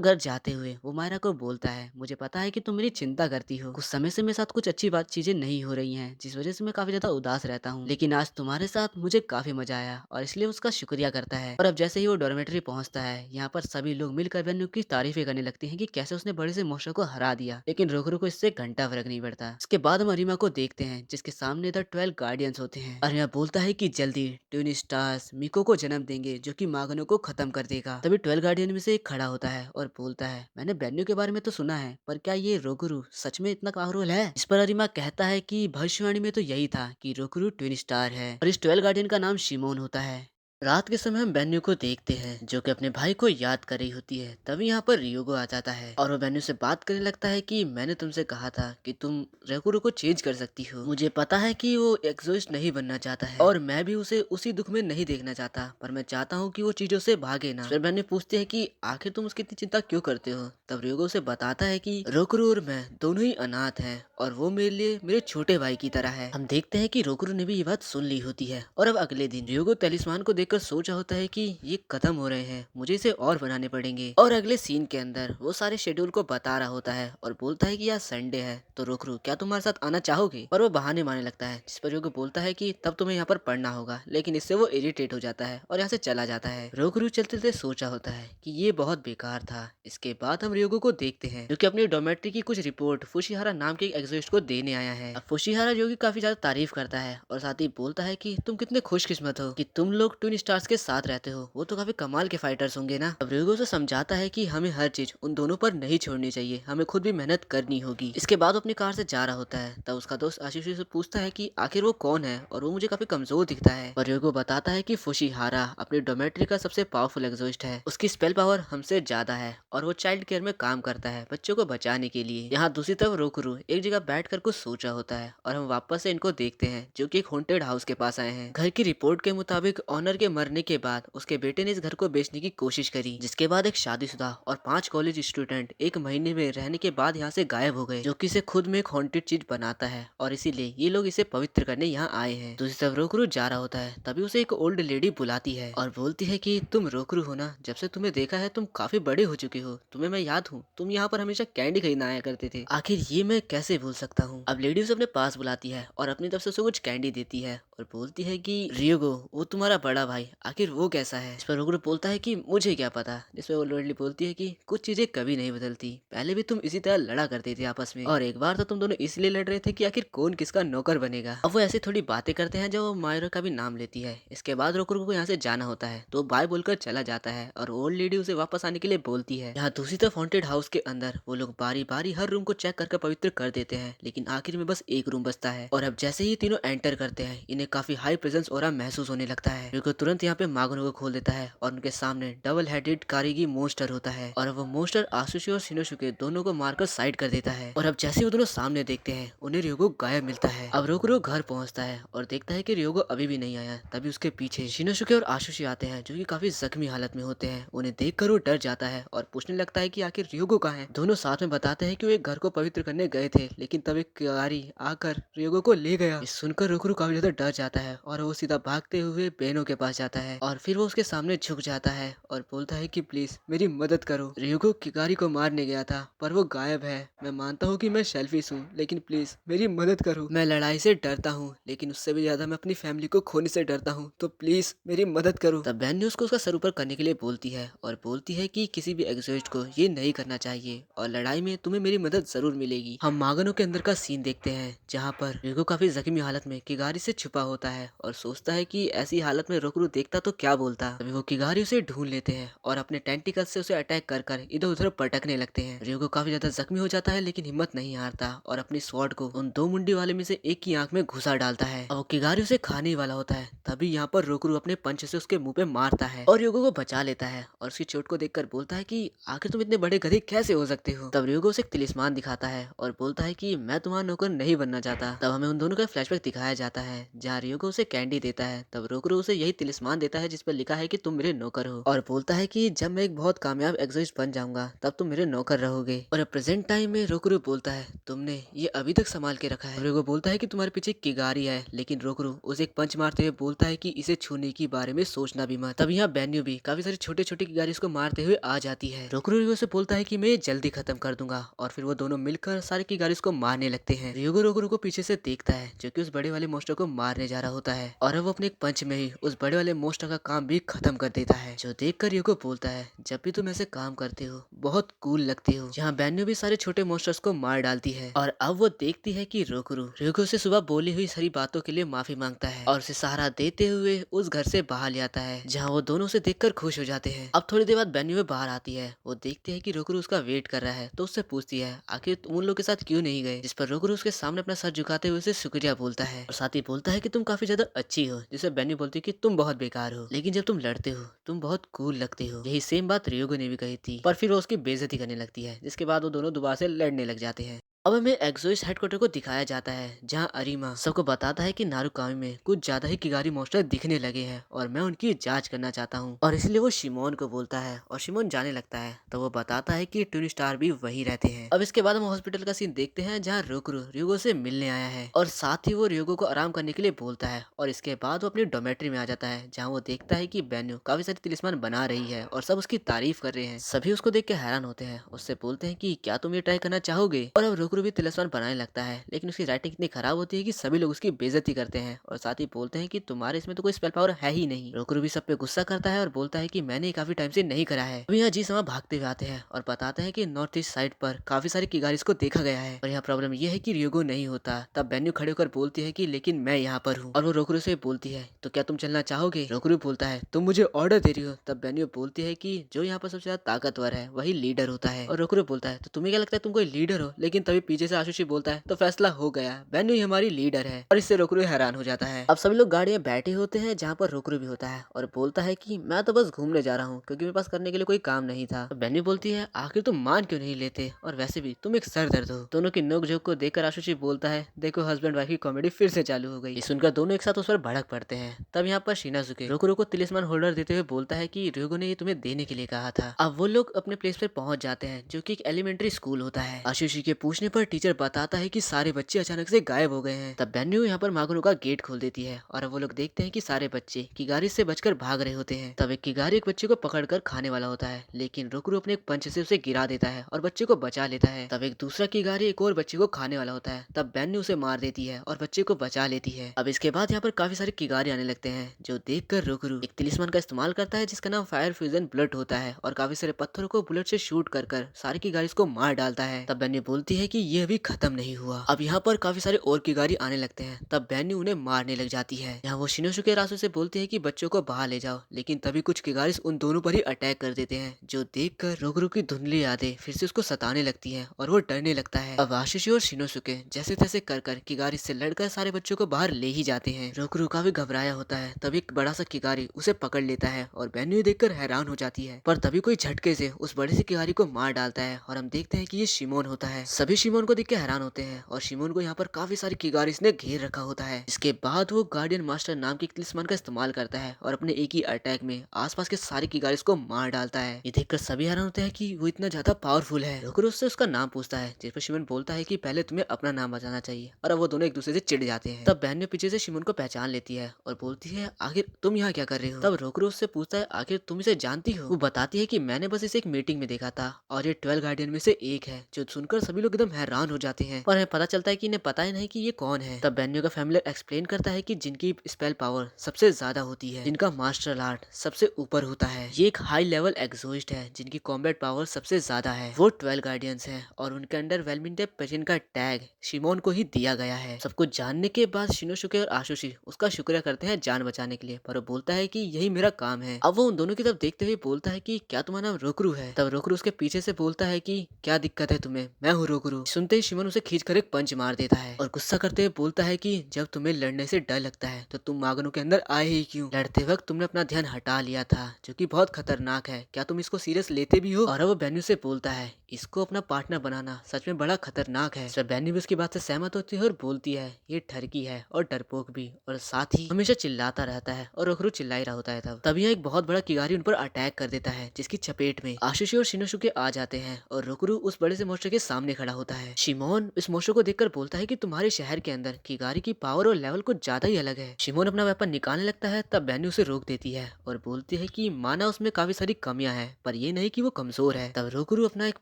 घर जाते हुए वो मायरा को बोलता है, मुझे पता है कि तुम मेरी चिंता करती हो, कुछ समय से मेरे साथ कुछ अच्छी बात चीजें नहीं हो रही हैं, जिस वजह से मैं काफी ज्यादा उदास रहता हूँ, लेकिन आज तुम्हारे साथ मुझे काफी मजा आया और इसलिए उसका शुक्रिया करता है। और अब जैसे ही वो डॉर्मेटरी पहुंचता है, यहाँ पर सभी लोग मिलकर बेन्यू की तारीफें करने लगती हैं कि कैसे उसने बड़े से मॉन्स्टर को हरा दिया, लेकिन रोकरू को इससे घंटा फर्क नहीं पड़ता। इसके बाद हम अरीमा को देखते हैं, जिसके सामने द 12 गार्डियंस होते हैं। अरीमा बोलता है कि जल्दी ट्विन स्टार्स मिको को जन्म देंगे, जो कि मागनो को खत्म कर देगा। तभी 12 गार्डियन में से एक खड़ा होता है और बोलता है, मैंने बेन्यू के बारे में तो सुना है, पर क्या ये रोगुरु सच में इतना पावरफुल है? इस पर अरिमा कहता है कि भविष्यवाणी में तो यही था कि रोगुरु ट्विन स्टार है और इस 12 गार्डियन का नाम शिमोन होता है। रात के समय हम बेन्यू को देखते हैं, जो कि अपने भाई को याद कर रही होती है। तभी यहाँ पर रियोगो आ जाता है और वो बेन्यू से बात करने लगता है कि मैंने तुमसे कहा था कि तुम रेकुरो को चेंज कर सकती हो। मुझे पता है कि वो एक्सोस्ट नहीं बनना चाहता है और मैं भी उसे उसी दुख में नहीं देखना चाहता, पर मैं चाहता हूँ कि वो चीजों से भागे ना। फिर बेन्यू पूछती है कि आखिर तुम उसकी इतनी चिंता क्यों करते हो? तब रियोगो उसे बताता है कि रोकुरो और मैं दोनों ही अनाथ हैं और वो मेरे लिए मेरे छोटे भाई की तरह है। हम देखते हैं कि रोकुरो ने भी ये बात सुन ली होती है और अब अगले दिन रियोगो तलिस्मान को देखकर सोचा होता है कि ये खत्म हो रहे हैं, मुझे इसे और बनाने पड़ेंगे। और अगले सीन के अंदर वो सारे शेड्यूल को बता रहा होता है और बोलता है कि आज संडे है, तो रोकरू क्या तुम हमारे साथ आना चाहोगे? और वो बहाने मारने लगता है, जिस पर रियोगो बोलता है कि तब तुम्हें यहाँ पर पढ़ना होगा, लेकिन इससे वो इरिटेट हो जाता है और यहाँ से चला जाता है। रोकरू चलते चलते सोचा होता है कि ये बहुत बेकार था। इसके बाद हम रियोगो को देखते हैं, जो कि अपनी डोमेट्री की कुछ रिपोर्ट फुशिहारा नाम के एग्जॉस्ट को देने आया है। अब फुशिहारा जो कि काफी ज्यादा तारीफ करता है और साथ ही बोलता है कि तुम कितने खुशकिस्मत हो कि तुम लोग ट्विन स्टार्स के साथ रहते हो, वो तो काफी कमाल के फाइटर्स होंगे ना। अब रियोगो से समझाता है कि हमें हर चीज उन दोनों पर नहीं छोड़नी चाहिए, हमें खुद भी मेहनत करनी होगी। इसके बाद अपनी कार से जा रहा होता है, तब उसका दोस्त आशीष से पूछता है कि आखिर वो कौन है और वो मुझे काफी कमजोर दिखता है। और रियोगो बताता है कि फुशिहारा अपनी डोमेट्री का सबसे पावरफुल एग्जॉस्ट है, उसकी स्पेल पावर हमसे ज्यादा है और वो चाइल्ड केयर में काम करता है बच्चों को बचाने के लिए। यहाँ दूसरी तरफ रोकुरु एक जगह बैठ कर कुछ सोच रहा होता है और हम वापस से इनको देखते हैं, जो कि एक हॉन्टेड हाउस के पास आए हैं। घर की रिपोर्ट के मुताबिक ऑनर के मरने के बाद उसके बेटे ने इस घर को बेचने की कोशिश करी, जिसके बाद एक शादीशुदा और 5 कॉलेज स्टूडेंट एक महीने में रहने के बाद यहाँ से गायब हो गए, जो कि इसे खुद में एक हॉन्टेड चीज बनाता है और इसीलिए ये लोग इसे पवित्र करने यहाँ आए हैं। दूसरी तरफ रोकरू जा रहा होता है, तभी उसे एक ओल्ड लेडी बुलाती है और बोलती है कि तुम रोकरू हो ना, जब से तुम्हें देखा है तुम काफी बड़े हो चुके हो, तुम्हें मैं याद हूँ, तुम यहाँ पर हमेशा कैंडी खरीदने आया करते थे, आखिर ये मैं कैसे भूल सकता हूँ। अब लेडी उसे अपने पास बुलाती है और अपनी तरफ से उसे कुछ कैंडी देती है और बोलती है कि रियोगो वो तुम्हारा बड़ा भाई, आखिर वो कैसा है? इस पर रोकरू बोलता है कि मुझे क्या पता, जिसपे वो लेडी बोलती है कि कुछ चीजें कभी नहीं बदलती, पहले भी तुम इसी तरह लड़ा करते थे आपस में और एक बार तो तुम दोनों इसलिए लड़ रहे थे कि आखिर कौन किसका नौकर बनेगा। अब वो ऐसी थोड़ी बातें करते हैं जो मायरा का भी नाम लेती है। इसके बाद रोकरू को यहाँ से जाना होता है, तो बाय बोलकर चला जाता है और ओल्ड लेडी उसे वापस आने के लिए बोलती है। यहाँ दूसरी तरफ हॉन्टेड हाउस के अंदर वो लोग बारी बारी हर रूम को चेक करके पवित्र कर देते हैं, लेकिन आखिर में बस एक रूम बचता है। और अब जैसे ही तीनों एंटर करते हैं, इन्हें काफी हाई प्रेजेंस ऑरा महसूस होने लगता है, जो तुरंत यहाँ पे मागनो को खोल देता है और उनके सामने डबल हेडेड कारीगी मोन्स्टर होता है और वो मोन्स्टर आसुशी और शिनोसुके दोनों को मारकर साइड कर देता है। और अब जैसे ही वो दोनों सामने देखते हैं, उन्हें रियोगो गायब मिलता है। अब रोकुरो घर पहुंचता है और देखता है कि रियोगो अभी भी नहीं आया। तभी उसके पीछे शिनोसुके और आसुशी आते हैं, जो कि काफी जख्मी हालत में होते हैं। उन्हें देखकर वो डर जाता है और पूछने लगता है कि आखिर रियोगो कहाँ है। दोनों साथ में बताते हैं कि वो एक घर को पवित्र करने गए थे, लेकिन तब एक कारी आकर रियोगो को ले गया। इस सुनकर रोकुरो काफी ज्यादा डर जाता है और वो सीधा भागते हुए बहनों के पास पास जाता है और फिर वो उसके सामने झुक जाता है और बोलता है कि प्लीज मेरी मदद करो। रियोगो किगारी को मारने गया था पर वो गायब है। मैं मानता हूँ कि मैं सेल्फिश हूँ, लेकिन प्लीज मेरी मदद करो। मैं लड़ाई से डरता हूँ, लेकिन उससे भी ज्यादा मैं अपनी फैमिली को खोने से डरता हूँ, तो प्लीज मेरी मदद करो। तब बेन्यू उसको उसका सर ऊपर करने के लिए बोलती है और बोलती है कि किसी भी एग्जॉस्ट को ये नहीं करना चाहिए और लड़ाई में तुम्हें मेरी मदद जरूर मिलेगी। हम मागनों के अंदर का सीन देखते हैं जहाँ पर रियोगो काफी जख्मी हालत में किगारी से छुपा होता है और सोचता है कि ऐसी हालत में रोकरू देखता तो क्या बोलता। तभी वो किगारी उसे ढूंढ लेते हैं और अपने टेंटिकल से उसे अटैक कर कर इधर उधर पटकने लगते हैं। रियोगो काफी ज्यादा जख्मी हो जाता है लेकिन हिम्मत नहीं हारता और अपनी स्वॉर्ड को उन दो मुंडी वाले में से एक की आंख में घुसा डालता है और किगारी उसे खाने वाला होता है। तभी यहाँ पर रोकरू अपने पंच से उसके मुंह पे मारता है और रियोगो को बचा लेता है और उसकी चोट को देखकर बोलता है कि आखिर तुम इतने बड़े गधे कैसे हो सकते हो। तब रियोगो उसे एक तिलिस्मान दिखाता है और बोलता है कि मैं तुम्हारा नौकर नहीं बनना चाहता। तब हमें उन दोनों का फ्लैशबैक दिखाया जाता है जहाँ रियोगो उसे कैंडी देता है। तब रोकरू उसे यही तिलिस्मान देता है जिस पर लिखा है कि तुम मेरे नौकर हो और बोलता है कि जब मैं एक बहुत कामयाब एग्जॉस्ट बन जाऊंगा तब तुम मेरे नौकर रहोगे। और प्रेजेंट टाइम में रोकरू बोलता है तुमने ये अभी तक संभाल के रखा है। रियोगो बोलता है कि तुम्हारे पीछे किगारी है, लेकिन रोकरू उसे एक पंच मारते हुए बोलता है कि इसे छूने के बारे में सोचना भी मत। तब यहाँ बेन्यू भी काफी सारी छोटे छोटे किगारी उसको मारते हुए आ जाती है। रोकरू रियोगो से बोलता है कि मैं ये जल्दी खत्म कर दूंगा और फिर वो दोनों मिलकर सारे किगारी को मारने लगते हैं। रियोगो रोकरू को पीछे से देखता है जो कि उस बड़े वाले मोस्टर को मारने जा रहा होता है और वो अपने एक पंच में ही उस बड़े वाले मोस्टर का काम भी खत्म कर देता है। जो देख कर रियोगो बोलता है जब भी तुम ऐसे काम करते हो बहुत कूल लगते हो। जहाँ बेन्यू भी सारे छोटे मोस्टर्स को मार डालती है और अब वो देखती है कि रोकरू रियोगो से सुबह बोली हुई सारी बातों के लिए माफी मांगता है और उसे सहारा देते हुए उस घर से बाहर ले आता है, जहाँ वो दोनों उसे देखकर खुश हो जाते हैं। अब थोड़ी देर बाद बेन्यू में बाहर आती है। वो देखती है कि रोकरू उसका वेट कर रहा है तो उससे पूछती है आखिर तुम उन लोग के साथ क्यों नहीं गए। जिस पर रोकरू उसके सामने अपना सर झुकाते हुए उसे शुक्रिया बोलता है और साथ ही बोलता है कि तुम काफी ज्यादा अच्छी हो। जिससे बेन्यू बोलती है कि तुम बहुत बेकार हो, लेकिन जब तुम लड़ते हो तुम बहुत कूल लगते हो। यही सेम बात रियोगो ने भी कही थी, पर फिर वो उसकी बेइज्जती करने लगती है, जिसके बाद वो दोनों दोबारा से लड़ने लग जाते हैं। अब हमें एक्सोइस हेडक्वार्टर को दिखाया जाता है जहां अरीमा सबको बताता है कि नारुकामी में कुछ ज्यादा ही किगारी मॉन्स्टर दिखने लगे हैं और मैं उनकी जांच करना चाहता हूं। और इसलिए वो शिमोन को बोलता है और शिमोन जाने लगता है। तो वो बताता है कि ट्विन स्टार भी वहीं रहते हैं। अब इसके बाद हम हॉस्पिटल का सीन देखते हैं जहाँ रोकरू रियोगो से मिलने आया है और साथ ही वो रियोगो को आराम करने के लिए बोलता है। और इसके बाद वो अपनी डोमेट्री में आ जाता है जहाँ वो देखता है कि बेन्यू काफी सारी तिलिस्मान बना रही है और सब उसकी तारीफ कर रहे हैं। सभी उसको देख के हैरान होते हैं। उससे बोलते हैं कि क्या तुम ये ट्राई करना चाहोगे। और अब रोकरू भी तिलिस्मान बनाने लगता है, लेकिन उसकी राइटिंग इतनी खराब होती है कि सभी लोग उसकी बेइज्जती करते हैं और साथ ही बोलते हैं कि तुम्हारे इसमें तो कोई स्पेल पावर है ही नहीं। रोकरू भी सब पे गुस्सा करता है और बोलता है कि मैंने काफी टाइम से नहीं करा है। अभी यहाँ जी समा भागते हुए आते हैं और बताते हैं कि नॉर्थ ईस्ट साइड पर काफी सारे किगारिस को देखा गया है और यहाँ प्रॉब्लम यह है कि रियोगो नहीं होता। तब बेन्यू खड़े होकर बोलती है कि लेकिन मैं यहाँ पर हूँ। और वो रोकरू से बोलती है तो क्या तुम चलना चाहोगे। रोकरू बोलता है तुम मुझे ऑर्डर दे रही हो। तब बेन्यू बोलती है कि जो यहाँ पर सबसे ज्यादा ताकतवर है वही लीडर होता है। और रोकरू बोलता है तो तुम्हें क्या लगता है तुम कोई लीडर हो। लेकिन तभी पीछे से आशुषी बोलता है तो फैसला हो गया, बेन्यू ही हमारी लीडर है। और इससे रोकरू हैरान हो जाता है। अब सभी लोग गाड़ी में बैठे होते हैं जहाँ पर रोकरू भी होता है और बोलता है कि मैं तो बस घूमने जा रहा हूँ क्योंकि मेरे पास करने के लिए कोई काम नहीं था। तो बेन्यू बोलती है आखिर तुम मान क्यों नहीं लेते और वैसे भी तुम एक सर दर्द हो। दोनों की नोक झोंक को देखकर आशुषी बोलता है देखो हस्बैंड वाइफ की कॉमेडी फिर से चालू हो गई। सुनकर दोनों एक साथ उस पर भड़क पड़ते हैं। तब यहाँ पर शिनाजुके रोकरू को तिलिस्मान होल्डर देते हुए बोलता है कि रियोगो ने ये तुम्हें देने के लिए कहा था। अब वो लोग अपने प्लेस पर पहुंच जाते हैं जो कि एक एलिमेंट्री स्कूल होता है। आशुषी के पूछने पर टीचर बताता है कि सारे बच्चे अचानक से गायब हो गए हैं। तब बेन्यू यहाँ पर मागुनो का गेट खोल देती है और वो लोग देखते हैं कि सारे बच्चे किगारी से बचकर भाग रहे होते हैं। तब एक किगारी एक बच्चे को पकड़कर खाने वाला होता है, लेकिन रोकरू अपने एक पंच से उसे गिरा देता है और बच्चे को बचा लेता है। तब एक दूसरा किगारी एक और बच्चे को खाने वाला होता है। तब बेन्यू उसे मार देती है और बच्चे को बचा लेती है। अब इसके बाद यहाँ पर काफी सारे किगारी आने लगते हैं जो देख कर रोकरू एक तिलिस्मान का इस्तेमाल करता है जिसका नाम फायर फ्यूजन बुलेट होता है और काफी सारे पत्थरों को बुलेट से शूट कर कर सारे किगारी को मार डालता है। तब बेन्यू बोलती है कि ये अभी खत्म नहीं हुआ। अब यहाँ पर काफी सारे और किगारी आने लगते हैं। तब बेन्यू उन्हें मारने लग जाती है। यहाँ वो शिनोसुके रासो से बोलती है कि बच्चों को बाहर ले जाओ, लेकिन तभी कुछ किगारिस उन दोनों पर ही अटैक कर देते हैं जो देखकर रोकरू की धुंधली यादें फिर से उसको सताने लगती हैं और वो डरने लगता है। अब आशीषी और शिनोसुके जैसे तैसे कर कर किगारी से लड़कर सारे बच्चों को बाहर ले ही जाते हैं। रोकरू काफी घबराया होता है। तभी एक बड़ा सा किगारी उसे पकड़ लेता है और बेन्यू देखकर हैरान हो जाती है, पर तभी कोई झटके से उस बड़े से किगारी को मार डालता है और हम देखते हैं कि ये शिमोन होता है। सभी शिमोन शिमोन को देख के हैरान होते हैं और शिमोन को यहाँ पर काफी सारी किगारिस ने घेर रखा होता है। इसके बाद वो गार्डियन मास्टर नाम के तलिस्मान का इस्तेमाल करता है और अपने एक ही अटैक में आसपास के सारे किगारिस को मार डालता है। ये देखकर सभी हैरान होते हैं कि वो इतना ज्यादा पावरफुल है। रोकरो उससे उसका नाम पूछता है, जिस पर शिमोन बोलता है कि पहले तुम्हें अपना नाम बताना चाहिए, और अब वो दोनों एक दूसरे से चिढ़ जाते हैं। तब बहन पीछे से शिमोन को पहचान लेती है और बोलती है, आखिर तुम यहाँ क्या कर रहे हो? तब रोकरो उससे पूछता है, आखिर तुम इसे जानती हो? वो बताती है कि मैंने बस इसे एक मीटिंग में देखा था और ये 12 गार्डियन में से एक है। जो सुनकर सभी लोग एकदम हैरान हो जाते हैं और हमें पता चलता है कि इन्हें पता ही नहीं कि ये कौन है। तब बेन्यू का फैमिली एक्सप्लेन करता है कि जिनकी स्पेल पावर सबसे ज्यादा होती है, जिनका मार्शल आर्ट सबसे ऊपर होता है, ये एक हाई लेवल एग्जॉस्ट है जिनकी कॉम्बैट पावर सबसे ज्यादा है, वो 12 गार्डियंस हैं और उनके अंडर वेलमिंडे पेजिन का टैग शिमोन को ही दिया गया है। सब कुछ जानने के बाद शिनोसुके और आशुशी उसका शुक्रिया करते हैं जान बचाने के लिए, पर वो बोलता है कि यही मेरा काम है। अब वो उन दोनों की तरफ देखते हुए बोलता है कि क्या तुम्हारा नाम रोकरू है? तब रोकरू उसके पीछे से बोलता है कि क्या दिक्कत है तुम्हें, मैं हूँ रोकरू। सुनते ही शिमोन उसे खींचकर एक पंच मार देता है और गुस्सा करते हुए बोलता है कि जब तुम्हें लड़ने से डर लगता है तो तुम मागनों के अंदर आए ही क्यों? लड़ते वक्त तुमने अपना ध्यान हटा लिया था, जो कि बहुत खतरनाक है। क्या तुम इसको सीरियस लेते भी हो? और अब वो बेन्यू से बोलता है, इसको अपना पार्टनर बनाना सच में बड़ा खतरनाक है। बेन्यू भी उसकी बात से सहमत होती है और बोलती है, ये ठरकी है और डरपोक भी, और साथ ही हमेशा चिल्लाता रहता है, और रोकरू चिल्ला ही रहा होता है। तब यहाँ एक बहुत बड़ा किगारी उन पर अटैक कर देता है, जिसकी चपेट में आशुशी और शिनोसुके आ जाते हैं और रोकरू उस बड़े से मोस्टर के सामने खड़ा होता है। शिमोन इस मोस्टर को देखकर बोलता है कि तुम्हारे शहर के अंदर किगारी की पावर और लेवल कुछ ज्यादा ही अलग है। शिमोन अपना वेपन निकालने लगता है, तब बेन्यू उसे रोक देती है और बोलती है कि माना उसमें काफी सारी कमियां हैं, पर ये नहीं कि वो कमजोर है। तब रोकरू अपना एक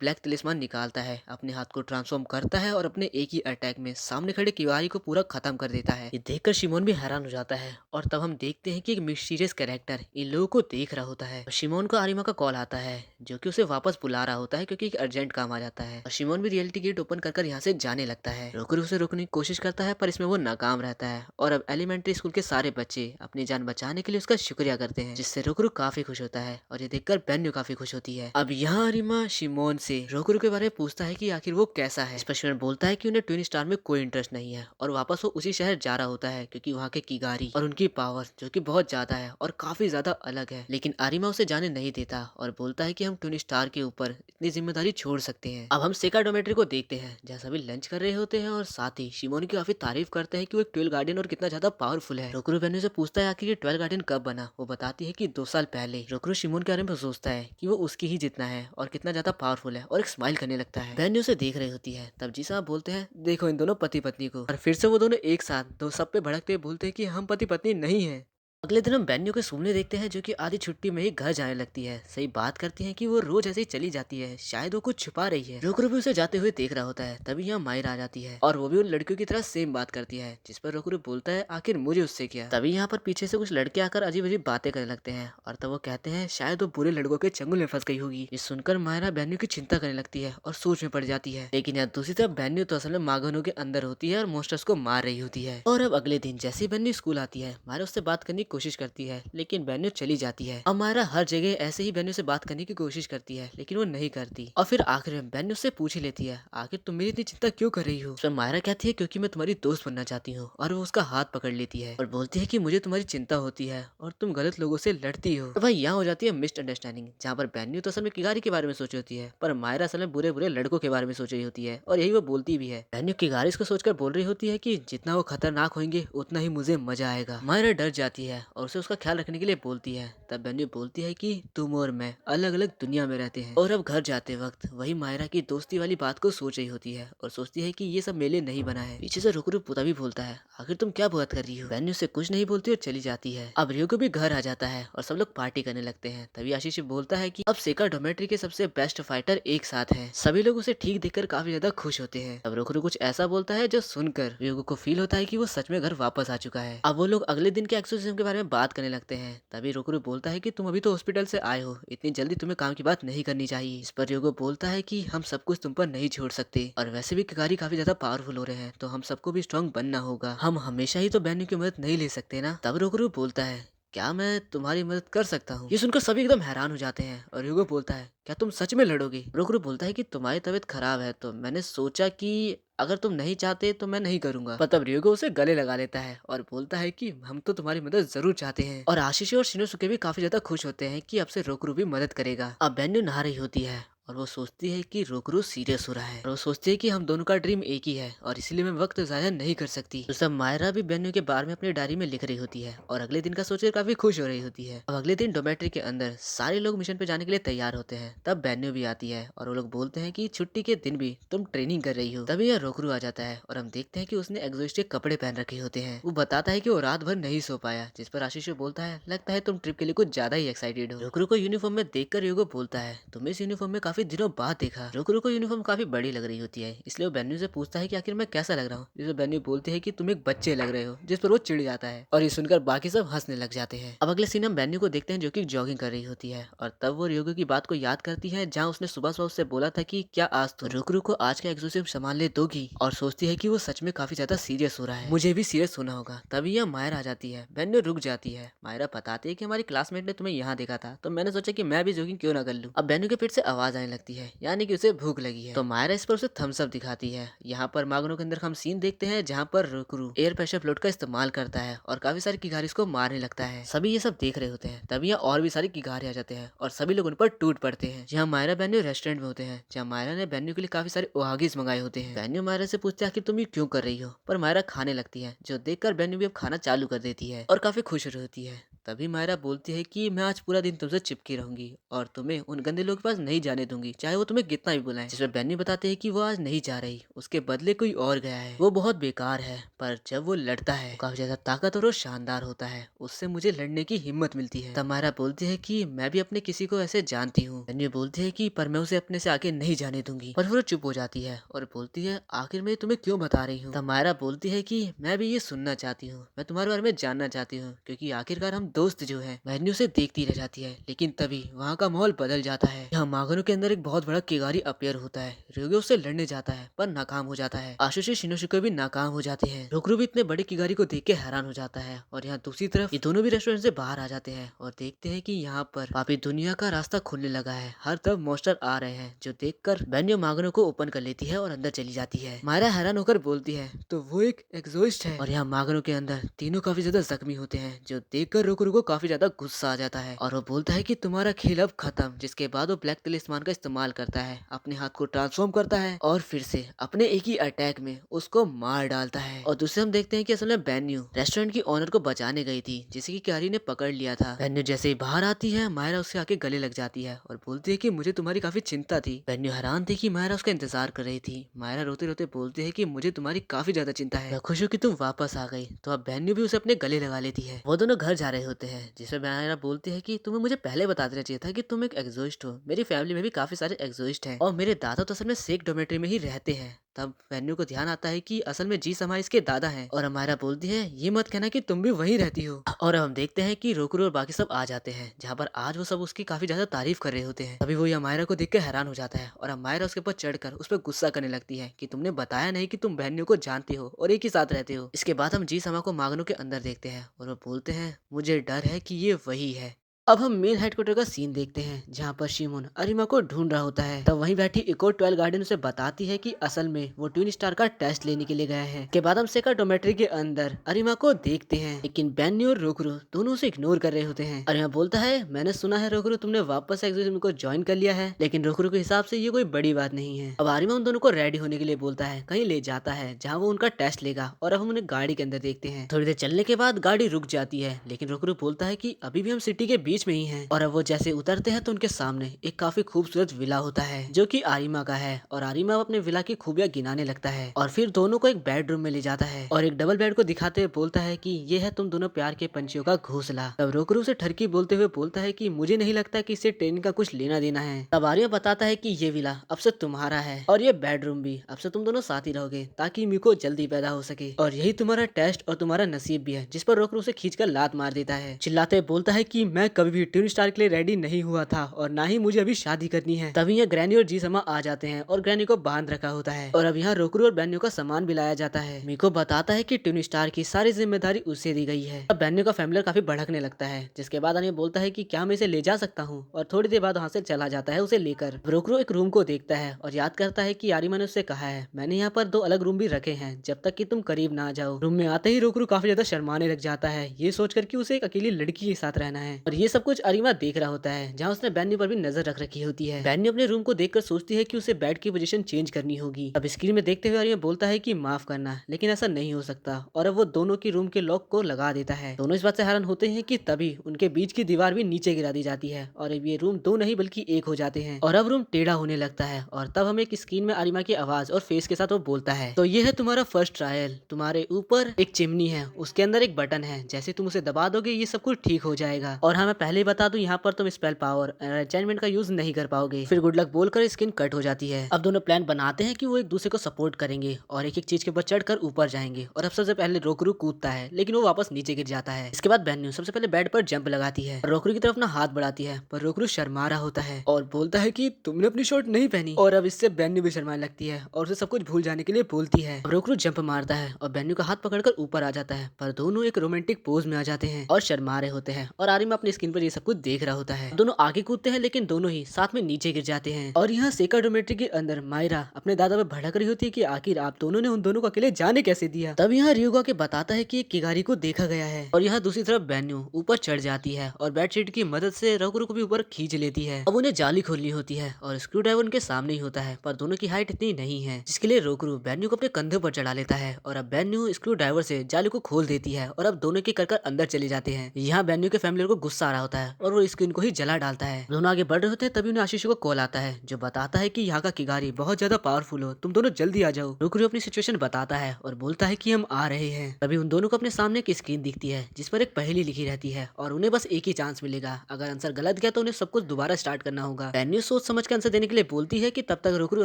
ब्लैक तलिस्मान निकालता है, अपने हाथ को ट्रांसफॉर्म करता है और अपने एक ही अटैक में सामने खड़े किगारी को पूरा खत्म कर देता है। ये देखकर शिमोन भी हैरान हो जाता है और तब हम देखते हैं कि एक मिस्टीरियस कैरेक्टर इन लोगों को देख रहा होता है। शिमोन को आरिमा का कॉल आता है, जो कि उसे वापस बुला रहा होता है क्योंकि एक अर्जेंट काम आ जाता है, और शिमोन भी रियलिटी गेट ओपन कर यहाँ से जाने लगता है। रोकरू उसे रोकने की कोशिश करता है, पर इसमें वो नाकाम रहता है और अब एलिमेंट्री स्कूल के सारे बच्चे अपनी जान बचाने के लिए उसका शुक्रिया करते हैं, जिससे रोकरू काफी खुश होता है और ये देखकर बेन्यू काफी खुश होती है। अब यहाँ आरिमा शिमोन से रोकरू के बारे में पूछता है कि आखिर वो कैसा है। इस पर शिमोन बोलता है कि उन्हें ट्विन स्टार में कोई इंटरेस्ट नहीं है और वापस वो उसी शहर जा रहा होता है क्योंकि वहाँ के किगारी और उनकी पावर जो कि बहुत ज्यादा है और काफी ज्यादा अलग है। लेकिन आरिमा उसे जाने नहीं देता और बोलता है कि हम ट्विन स्टार के ऊपर इतनी जिम्मेदारी छोड़ सकते हैं। अब हम सेका डोमेट्री को देखते हैं, जहाँ सभी लंच कर रहे होते हैं और साथ ही शिमोन की काफी तारीफ करते हैं कि वो एक 12 गार्डियन और कितना ज्यादा पावरफुल है। रोकरू बेन्यू से पूछता है आखिर ये 12 गार्डियन कब बना। वो बताती है कि 2 साल पहले। रोकरू शिमोन के बारे में सोचता है कि वो उसकी ही जितना है और कितना ज्यादा पावरफुल है और एक स्माइल करने लगता है। बेन्यू से देख रही होती है, तब जी साहब बोलते हैं, देखो इन दोनों पति पत्नी को, और फिर से वो दोनों एक साथ दो सब पे भड़कते हुए बोलते हैं कि हम पति पत्नी नहीं है। अगले दिन हम बेन्यू को सुनने देखते हैं, जो कि आधी छुट्टी में ही घर जाने लगती है। सही बात करती है कि वो रोज ऐसे ही चली जाती है, शायद वो कुछ छुपा रही है। रोकरू भी उसे जाते हुए देख रहा होता है, तभी यहाँ माहिर आ जाती है और वो भी उन लड़कियों की तरह सेम बात करती है, जिस पर रोकरू बोलता है आखिर मुझे उससे क्या। तभी यहाँ पर पीछे से कुछ लड़के आकर अजीब अजीब बातें करने लगते हैं और तब वो कहते हैं शायद वो बुरे लड़कों के चंगुल में फंस गई होगी। ये सुनकर माहिरा बेन्यू की चिंता करने लगती है और सोच में पड़ जाती है। लेकिन यहाँ दूसरी तरफ बेन्यू तो असल में मागनों के अंदर होती है और मोस्टर्स को मार रही होती है। और अब अगले दिन जैसे ही बेन्यू स्कूल आती है, माहिरा उससे बात करने की कोशिश करती है, लेकिन बेन्यू चली जाती है। अब मायरा हर जगह ऐसे ही बेन्यू से बात करने की कोशिश करती है, लेकिन वो नहीं करती। और फिर आखिर में बेन्यू से पूछ ही लेती है आखिर तुम मेरी इतनी चिंता क्यों कर रही हो। उसमें मायरा कहती है क्योंकि मैं तुम्हारी दोस्त बनना चाहती हूँ, और वो उसका हाथ पकड़ लेती है और बोलती है कि मुझे तुम्हारी चिंता होती है और तुम गलत लोगों से लड़ती हो। तो भाई यहाँ हो जाती है मिसअंडरस्टैंडिंग, जहाँ पर बेन्यू तो असल में किगारी के बारे में सोच रही होती है, पर मायरा असल में बुरे बुरे लड़कों के बारे में सोच रही होती है, और यही वो बोलती भी है। बेन्यू किगारी को सोचकर बोल रही होती है कि जितना वो खतरनाक होंगे उतना ही मुझे मजा आएगा। मायरा डर जाती है और उसे उसका ख्याल रखने के लिए बोलती है। तब बेन्यू बोलती है कि तुम और मैं अलग अलग दुनिया में रहते हैं, और अब घर जाते वक्त वही मायरा की दोस्ती वाली बात को सोच रही होती है और सोचती है कि ये सब मेले नहीं बना है। पीछे से रोकरू पुता भी बोलता है आखिर तुम क्या बात कर रही हो। बेन्यू से कुछ नहीं बोलती और चली जाती है। अब रियोको भी घर आ जाता है और सब लोग पार्टी करने लगते हैं। तभी आशीष बोलता है कि अब सेका डोमेट्री के सबसे बेस्ट फाइटर एक साथ हैं। सभी लोग उसे ठीक देखकर काफी ज्यादा खुश होते हैं। अब रोकरू कुछ ऐसा बोलता है जो सुनकर रियोको को फील होता है कि वो सच में घर वापस आ चुका है। अब वो लोग अगले दिन के एक्सोसिज्म के बारे में बात करने लगते हैं। तभी रोकरू बोलता है कि तुम अभी तो हॉस्पिटल से आए हो, इतनी जल्दी तुम्हें काम की बात नहीं करनी चाहिए। इस पर योगो बोलता है कि हम सब कुछ तुम पर नहीं छोड़ सकते, और वैसे भी किगारी काफी ज्यादा पावरफुल हो रहे हैं, तो हम सबको भी स्ट्रांग बनना होगा। हम हमेशा ही तो बेन्यू की मदद नहीं ले सकते ना। तब रोकरू बोलता है क्या मैं तुम्हारी मदद कर सकता हूँ। ये सुनकर सभी एकदम हैरान हो जाते हैं और ह्यूगो बोलता है क्या तुम सच में लड़ोगे। रोकरू बोलता है कि तुम्हारी तबीयत खराब है, तो मैंने सोचा कि अगर तुम नहीं चाहते तो मैं नहीं करूंगा। पर तब र्यूगो उसे गले लगा लेता है और बोलता है कि हम तो तुम्हारी मदद जरूर चाहते हैं। और आशीष और शिनोसुके भी काफी ज्यादा खुश होते हैं कि अब से रोकरू भी मदद करेगा। अब बेन्यू नहा रही होती है और वो सोचती है कि रोकरू सीरियस हो रहा है और वो सोचती है कि हम दोनों का ड्रीम एक ही है और इसीलिए मैं वक्त जाया नहीं कर सकती। तो सब मायरा भी बेन्यू के बारे में अपनी डायरी में लिख रही होती है और अगले दिन का सोचकर काफी खुश हो रही होती है। अब अगले दिन डोमेट्री के अंदर सारे लोग मिशन पे जाने के लिए तैयार होते हैं। तब बेन्यू भी आती है और वो लोग बोलते हैं कि छुट्टी के दिन भी तुम ट्रेनिंग कर रही हो। तभी यह रोकरू आ जाता है और हम देखते हैं कि उसने एग्जॉस्ट के कपड़े पहन रखे होते हैं। वो बताता है कि वो रात भर नहीं सो पाया, जिस पर आशीष बोलता है लगता है तुम ट्रिप के लिए कुछ ज्यादा ही एक्साइटेड हो। रोकरू को यूनिफॉर्म में देखकर यूगो बोलता है तुम इस यूनिफॉर्म में काफी दिनों बाद देखा। रोकरू को यूनिफॉर्म काफी बड़ी लग रही होती है, इसलिए वो बेन्यू से पूछता है कि आखिर मैं कैसा लग रहा हूँ, जिसमें बेन्यू बोलते हैं कि तुम एक बच्चे लग रहे हो, जिस पर वो चिढ़ जाता है और ये सुनकर बाकी सब हंसने लग जाते हैं। अब अगले सीन हम बेन्यू को देखते हैं जो कि जॉगिंग कर रही होती है और तब वो र्योगो की बात को याद करती है जहाँ उसने सुबह सुबह उससे बोला था कि क्या आज तो रोकरू को आज का एग्जोसिम संभालने दोगी, और सोचती है कि वो सच में काफी ज्यादा सीरियस हो रहा है, मुझे भी सीरियस होना होगा। तभी यह मायरा आ जाती है। बेन्यू रुक जाती है। मायरा बताती है कि हमारी क्लासमेट ने तुम्हें यहाँ देखा था तो मैंने सोचा कि मैं भी जॉगिंग क्यों ना कर लूं। अब बेन्यू के पेट से आवाज आने लगती है, यानी कि उसे भूख लगी है। तो मायरा इस पर उसे थम्स अप दिखाती है। यहाँ पर मागनो के अंदर हम सीन देखते हैं जहाँ पर रोकरू एयर प्रेशर फ्लोट का इस्तेमाल करता है और काफी सारे किगारिस को मारने लगता है। सभी ये सब देख रहे होते हैं। तभी यहाँ और भी सारे किगारे आ जाते हैं और सभी लोग उन पर टूट पड़ते हैं। जहाँ मायरा बेन्यू रेस्टोरेंट में होते हैं, जहाँ मायरा ने बेन्यू के लिए काफी सारे ओहागीस मंगाए होते हैं। बेन्यू मायरा से पूछते हैं आखिर तुम ये क्यों कर रही हो, पर मायरा खाने लगती है, जो देखकर बेन्यू भी अब खाना चालू कर देती है और काफी खुश होती है। तभी मायरा बोलती है कि मैं आज पूरा दिन तुमसे चिपकी रहूंगी और तुम्हें उन गंदे लोगों के पास नहीं जाने दूंगी, चाहे वो तुम्हें कितना भी बुलाएं। जिसमें बेन्यू बताते हैं कि वो आज नहीं जा रही, उसके बदले कोई और गया है, वो बहुत बेकार है, पर जब वो लड़ता है काफी ज्यादा ताकतवर और शानदार होता है, उससे मुझे लड़ने की हिम्मत मिलती है। तब मायरा बोलती है कि मैं भी अपने किसी को ऐसे जानती हूँ। बेन्यू बोलती है कि पर मैं उसे अपने से आगे नहीं जाने दूंगी, पर वो चुप हो जाती है और बोलती है आखिर मैं तुम्हें क्यों बता रही हूँ। तब मायरा बोलती है कि मैं भी ये सुनना चाहती हूँ, मैं तुम्हारे बारे में जानना चाहती हूँ, क्योंकि आखिरकार हम दोस्त जो है। बेन्यू से देखती रह जाती है, लेकिन तभी वहाँ का माहौल बदल जाता है। यहाँ मागनो के अंदर एक बहुत बड़ा किगारी अपियर होता है। र्योगो उससे लड़ने जाता है पर नाकाम हो जाता है। आशुषी शिनोशुके भी नाकाम हो जाते हैं। रोकरू भी इतने बड़े किगारी को देख के हैरान हो जाता है और यहाँ दूसरी तरफ ये दोनों भी रेस्टोरेंट से बाहर आ जाते हैं और देखते हैं कि यहाँ पर पापी दुनिया का रास्ता खुलने लगा है। हर तरफ मॉन्स्टर आ रहे हैं, जो देखकर बेन्यू मागनो को ओपन कर लेती है और अंदर चली जाती है। मायरा हैरान होकर बोलती है तो वो एक एग्जॉस्ट है, और यहाँ मागनो के अंदर तीनों काफी ज्यादा जख्मी होते हैं, जो देखकर रोकरू को काफी ज्यादा गुस्सा आ जाता है और वो बोलता है कि तुम्हारा खेल अब खत्म। जिसके बाद वो ब्लैक तिलिस्मान का इस्तेमाल करता है, अपने हाथ को ट्रांसफॉर्म करता है और फिर से अपने एक ही अटैक में उसको मार डालता है। और दूसरे हम देखते हैं कि असल में बेन्यू रेस्टोरेंट की ओनर को बचाने गई थी, जिसे की क्यारी ने पकड़ लिया था। बेन्यू जैसे ही बाहर आती है, मायरा उससे आके गले लग जाती है और बोलती है कि मुझे तुम्हारी काफी चिंता थी। बेन्यू हैरान थी कि मायरा उसका इंतजार कर रही थी। मायरा रोते रोते बोलती है कि मुझे तुम्हारी काफी ज्यादा चिंता है, मैं खुश हूँ कि तुम वापस आ गई। तो अब बेन्यू भी उसे अपने गले लगा लेती है। वो दोनों घर जा रहे होते हैं, जिसमें मायरा बोलती है कि तुम्हें मुझे पहले बता देना चाहिए था कि तुम एक एग्जॉस्ट हो। मेरी फैमिली में भी काफी सारे एग्जॉस्ट हैं और मेरे दादा तो असल में सेक डोमेट्री में ही रहते हैं। तब बेन्यू को ध्यान आता है कि असल में जी समा इसके दादा हैं और हमारा बोलती है ये मत कहना कि तुम भी वहीं रहती हो। और अब हम देखते हैं कि रोकरू और बाकी सब आ जाते हैं, जहाँ पर आज वो सब उसकी काफी ज्यादा तारीफ कर रहे होते हैं। तभी वो अमायरा को देख के हैरान हो जाता है और अमायरा उसके ऊपर चढ़कर उस पर गुस्सा करने लगती है कि तुमने बताया नहीं कि तुम बेन्यू को जानती हो और एक ही साथ रहते हो। इसके बाद हम जी समा को मागनो के अंदर देखते हैं और वो बोलते हैं मुझे डर है कि ये वही है। अब हम मेन हेडक्वार्टर का सीन देखते हैं, जहाँ पर शिमोन अरिमा को ढूंढ रहा होता है। तब वहीं बैठी इको 12 गार्डन उसे बताती है कि असल में वो ट्विन स्टार का टेस्ट लेने के लिए गया है। के बाद हम सेका डोमेट्री के अंदर अरिमा को देखते हैं, लेकिन बेन्यू और रोकरू दोनों उसे इग्नोर कर रहे होते हैं। अरिमा बोलता है मैंने सुना है रोकरू तुमने वापस एग्जोसिज्म को ज्वाइन कर लिया है, लेकिन रोकरू के हिसाब से ये कोई बड़ी बात नहीं है। अब अरिमा उन दोनों को रेडी होने के लिए बोलता है, कहीं ले जाता है जहाँ वो उनका टेस्ट लेगा, और अब हम उन्हें गाड़ी के अंदर देखते हैं। थोड़ी देर चलने के बाद गाड़ी रुक जाती है, लेकिन रोकरू बोलता है कि अभी भी हम सिटी के बीच में ही हैं। और अब वो जैसे उतरते हैं तो उनके सामने एक काफी खूबसूरत विला होता है, जो कि आरिमा का है, और आरिमा अपने विला की खूबियां गिनाने लगता है और फिर दोनों को एक बेडरूम में ले जाता है और एक डबल बेड को दिखाते हुए बोलता है कि ये है तुम दोनों प्यार के पंछियों का घोंसला। तब रोकरू से ठरकी बोलते हुए बोलता है कि मुझे नहीं लगता कि इससे ट्रेनिंग का कुछ लेना देना है। तब आर्या बताता है कि ये विला अब से तुम्हारा है और ये बेडरूम भी अब से तुम दोनों साथ ही रहोगे, ताकि मीको जल्दी पैदा हो सके, और यही तुम्हारा टेस्ट और तुम्हारा नसीब भी है। जिस पर रोकरू उसे खींचकर लात मार देता है, चिल्लाते बोलता है कि मैं कभी भी ट्विन स्टार के लिए रेडी नहीं हुआ था और ना ही मुझे अभी शादी करनी है। तभी यहाँ ग्रैनी और जी समा आ जाते हैं और ग्रैनी को बांध रखा होता है, और अब यहाँ रोकरू और बेन्यू का सामान भी लाया जाता है। मीको बताता है कि ट्विन स्टार की सारी जिम्मेदारी उसे दी गई है। अब बेन्यू का फैमिली काफी भड़कने लगता है, जिसके बाद अनिल बोलता है कि क्या मैं इसे ले जा सकता हूँ, और थोड़ी देर बाद वहाँ से चला जाता है उसे लेकर। रोकरू एक रूम को देखता है और याद करता है कि आरिमा ने उससे कहा है मैंने यहाँ पर 2 अलग रूम भी रखे हैं जब तक कि तुम करीब ना आ जाओ। रूम में आते ही रोकरू काफी ज्यादा शर्माने लग जाता है, ये सोचकर कि उसे एक अकेली लड़की के साथ रहना है, और ये सब कुछ अरीमा देख रहा होता है, जहाँ उसने बेन्यू पर भी नजर रख रखी होती है। बेन्यू अपने रूम को देखकर सोचती है कि उसे बेड की पोजीशन चेंज करनी होगी। अब स्क्रीन में देखते हुए अरीमा बोलता है कि माफ करना, लेकिन ऐसा नहीं हो सकता, और अब वो दोनों की रूम के लॉक को लगा देता है। दोनों इस बात से हैरान होते हैं कि तभी उनके बीच की दीवार भी नीचे गिरा दी जाती है और अब ये रूम दो नहीं बल्कि एक हो जाते हैं और अब रूम टेढ़ा होने लगता है। और तब हमें एक स्क्रीन में अरीमा की आवाज और फेस के साथ वो बोलता है, तो ये है तुम्हारा फर्स्ट ट्रायल, तुम्हारे ऊपर एक चिमनी है, उसके अंदर एक बटन है, जैसे तुम उसे दबा दोगे ये सब कुछ ठीक हो जाएगा। और हाँ, मैं पहले ही बता दूं, यहाँ पर तुम स्पेल पावर एनचेंटमेंट का यूज नहीं कर पाओगे। फिर गुड लक बोलकर स्किन कट हो जाती है। अब दोनों प्लान बनाते हैं कि वो एक दूसरे को सपोर्ट करेंगे और एक एक चीज के ऊपर चढ़कर ऊपर जाएंगे। और अब सबसे पहले रोकरू कूदता है, लेकिन वो वापस नीचे गिर जाता है। इसके बाद बेन्यू सबसे पहले बेड पर जंप लगाती है, रोकरू की तरफ अपना हाथ बढ़ाती है, पर रोकरू शर्मा रहा होता है और बोलता है कि तुमने अपनी शर्ट नहीं पहनी। और अब इससे बेन्यू भी शर्माने लगती है और उसे सब कुछ भूल जाने के लिए बोलती है। रोकरू जंप मारता है और बेन्यू का हाथ पकड़कर ऊपर आ जाता है, पर दोनों एक रोमांटिक पोज में आ जाते हैं और शर्मा रहे होते हैं। और आरिमा अपनी स्क्रीन पर ये सब कुछ देख रहा होता है। दोनों आगे कूदते हैं, लेकिन दोनों ही साथ में नीचे गिर जाते हैं। और यहाँ सेका डोमेट्री के अंदर मायरा अपने दादा पर भड़क रही होती है कि आखिर आप दोनों ने उन दोनों को अकेले जाने कैसे दिया। तब यहाँ रियोगा के बताता है कि एक किगारी को देखा गया है। और यहाँ दूसरी तरफ बेन्यू ऊपर चढ़ जाती है और बेडशीट की मदद से रोकरू को भी ऊपर खींच लेती है। अब उन्हें जाली खोलनी होती है और स्क्रू ड्राइवर उनके सामने ही होता है, पर दोनों की हाइट इतनी नहीं है, जिसके लिए रोकरू बेन्यू को अपने कंधे पर चढ़ा लेता है। और अब बेन्यू स्क्रू ड्राइवर से जाली को खोल देती है और अब दोनों के कर अंदर चले जाते हैं। यहाँ बेन्यू के फैमिली को गुस्सा आ रहा होता है और वो स्क्रीन को ही जला डालता है। दोनों आगे बढ़ रहे होते हैं, तभी उन्हें आशीष को कॉल आता है, जो बताता है कि यहाँ का किगारी बहुत ज्यादा पावरफुल हो, तुम दोनों जल्दी आ जाओ। रोकरू अपनी सिचुएशन बताता है और बोलता है कि हम आ रहे हैं। तभी उन दोनों को अपने सामने एक स्क्रीन दिखती है, जिस पर एक पहेली लिखी रहती है और उन्हें बस एक ही चांस मिलेगा। अगर आंसर गलत गया तो उन्हें सब कुछ दोबारा स्टार्ट करना होगा। बेन्यू सोच समझ के आंसर देने के लिए बोलती है कि तब तक रोकरू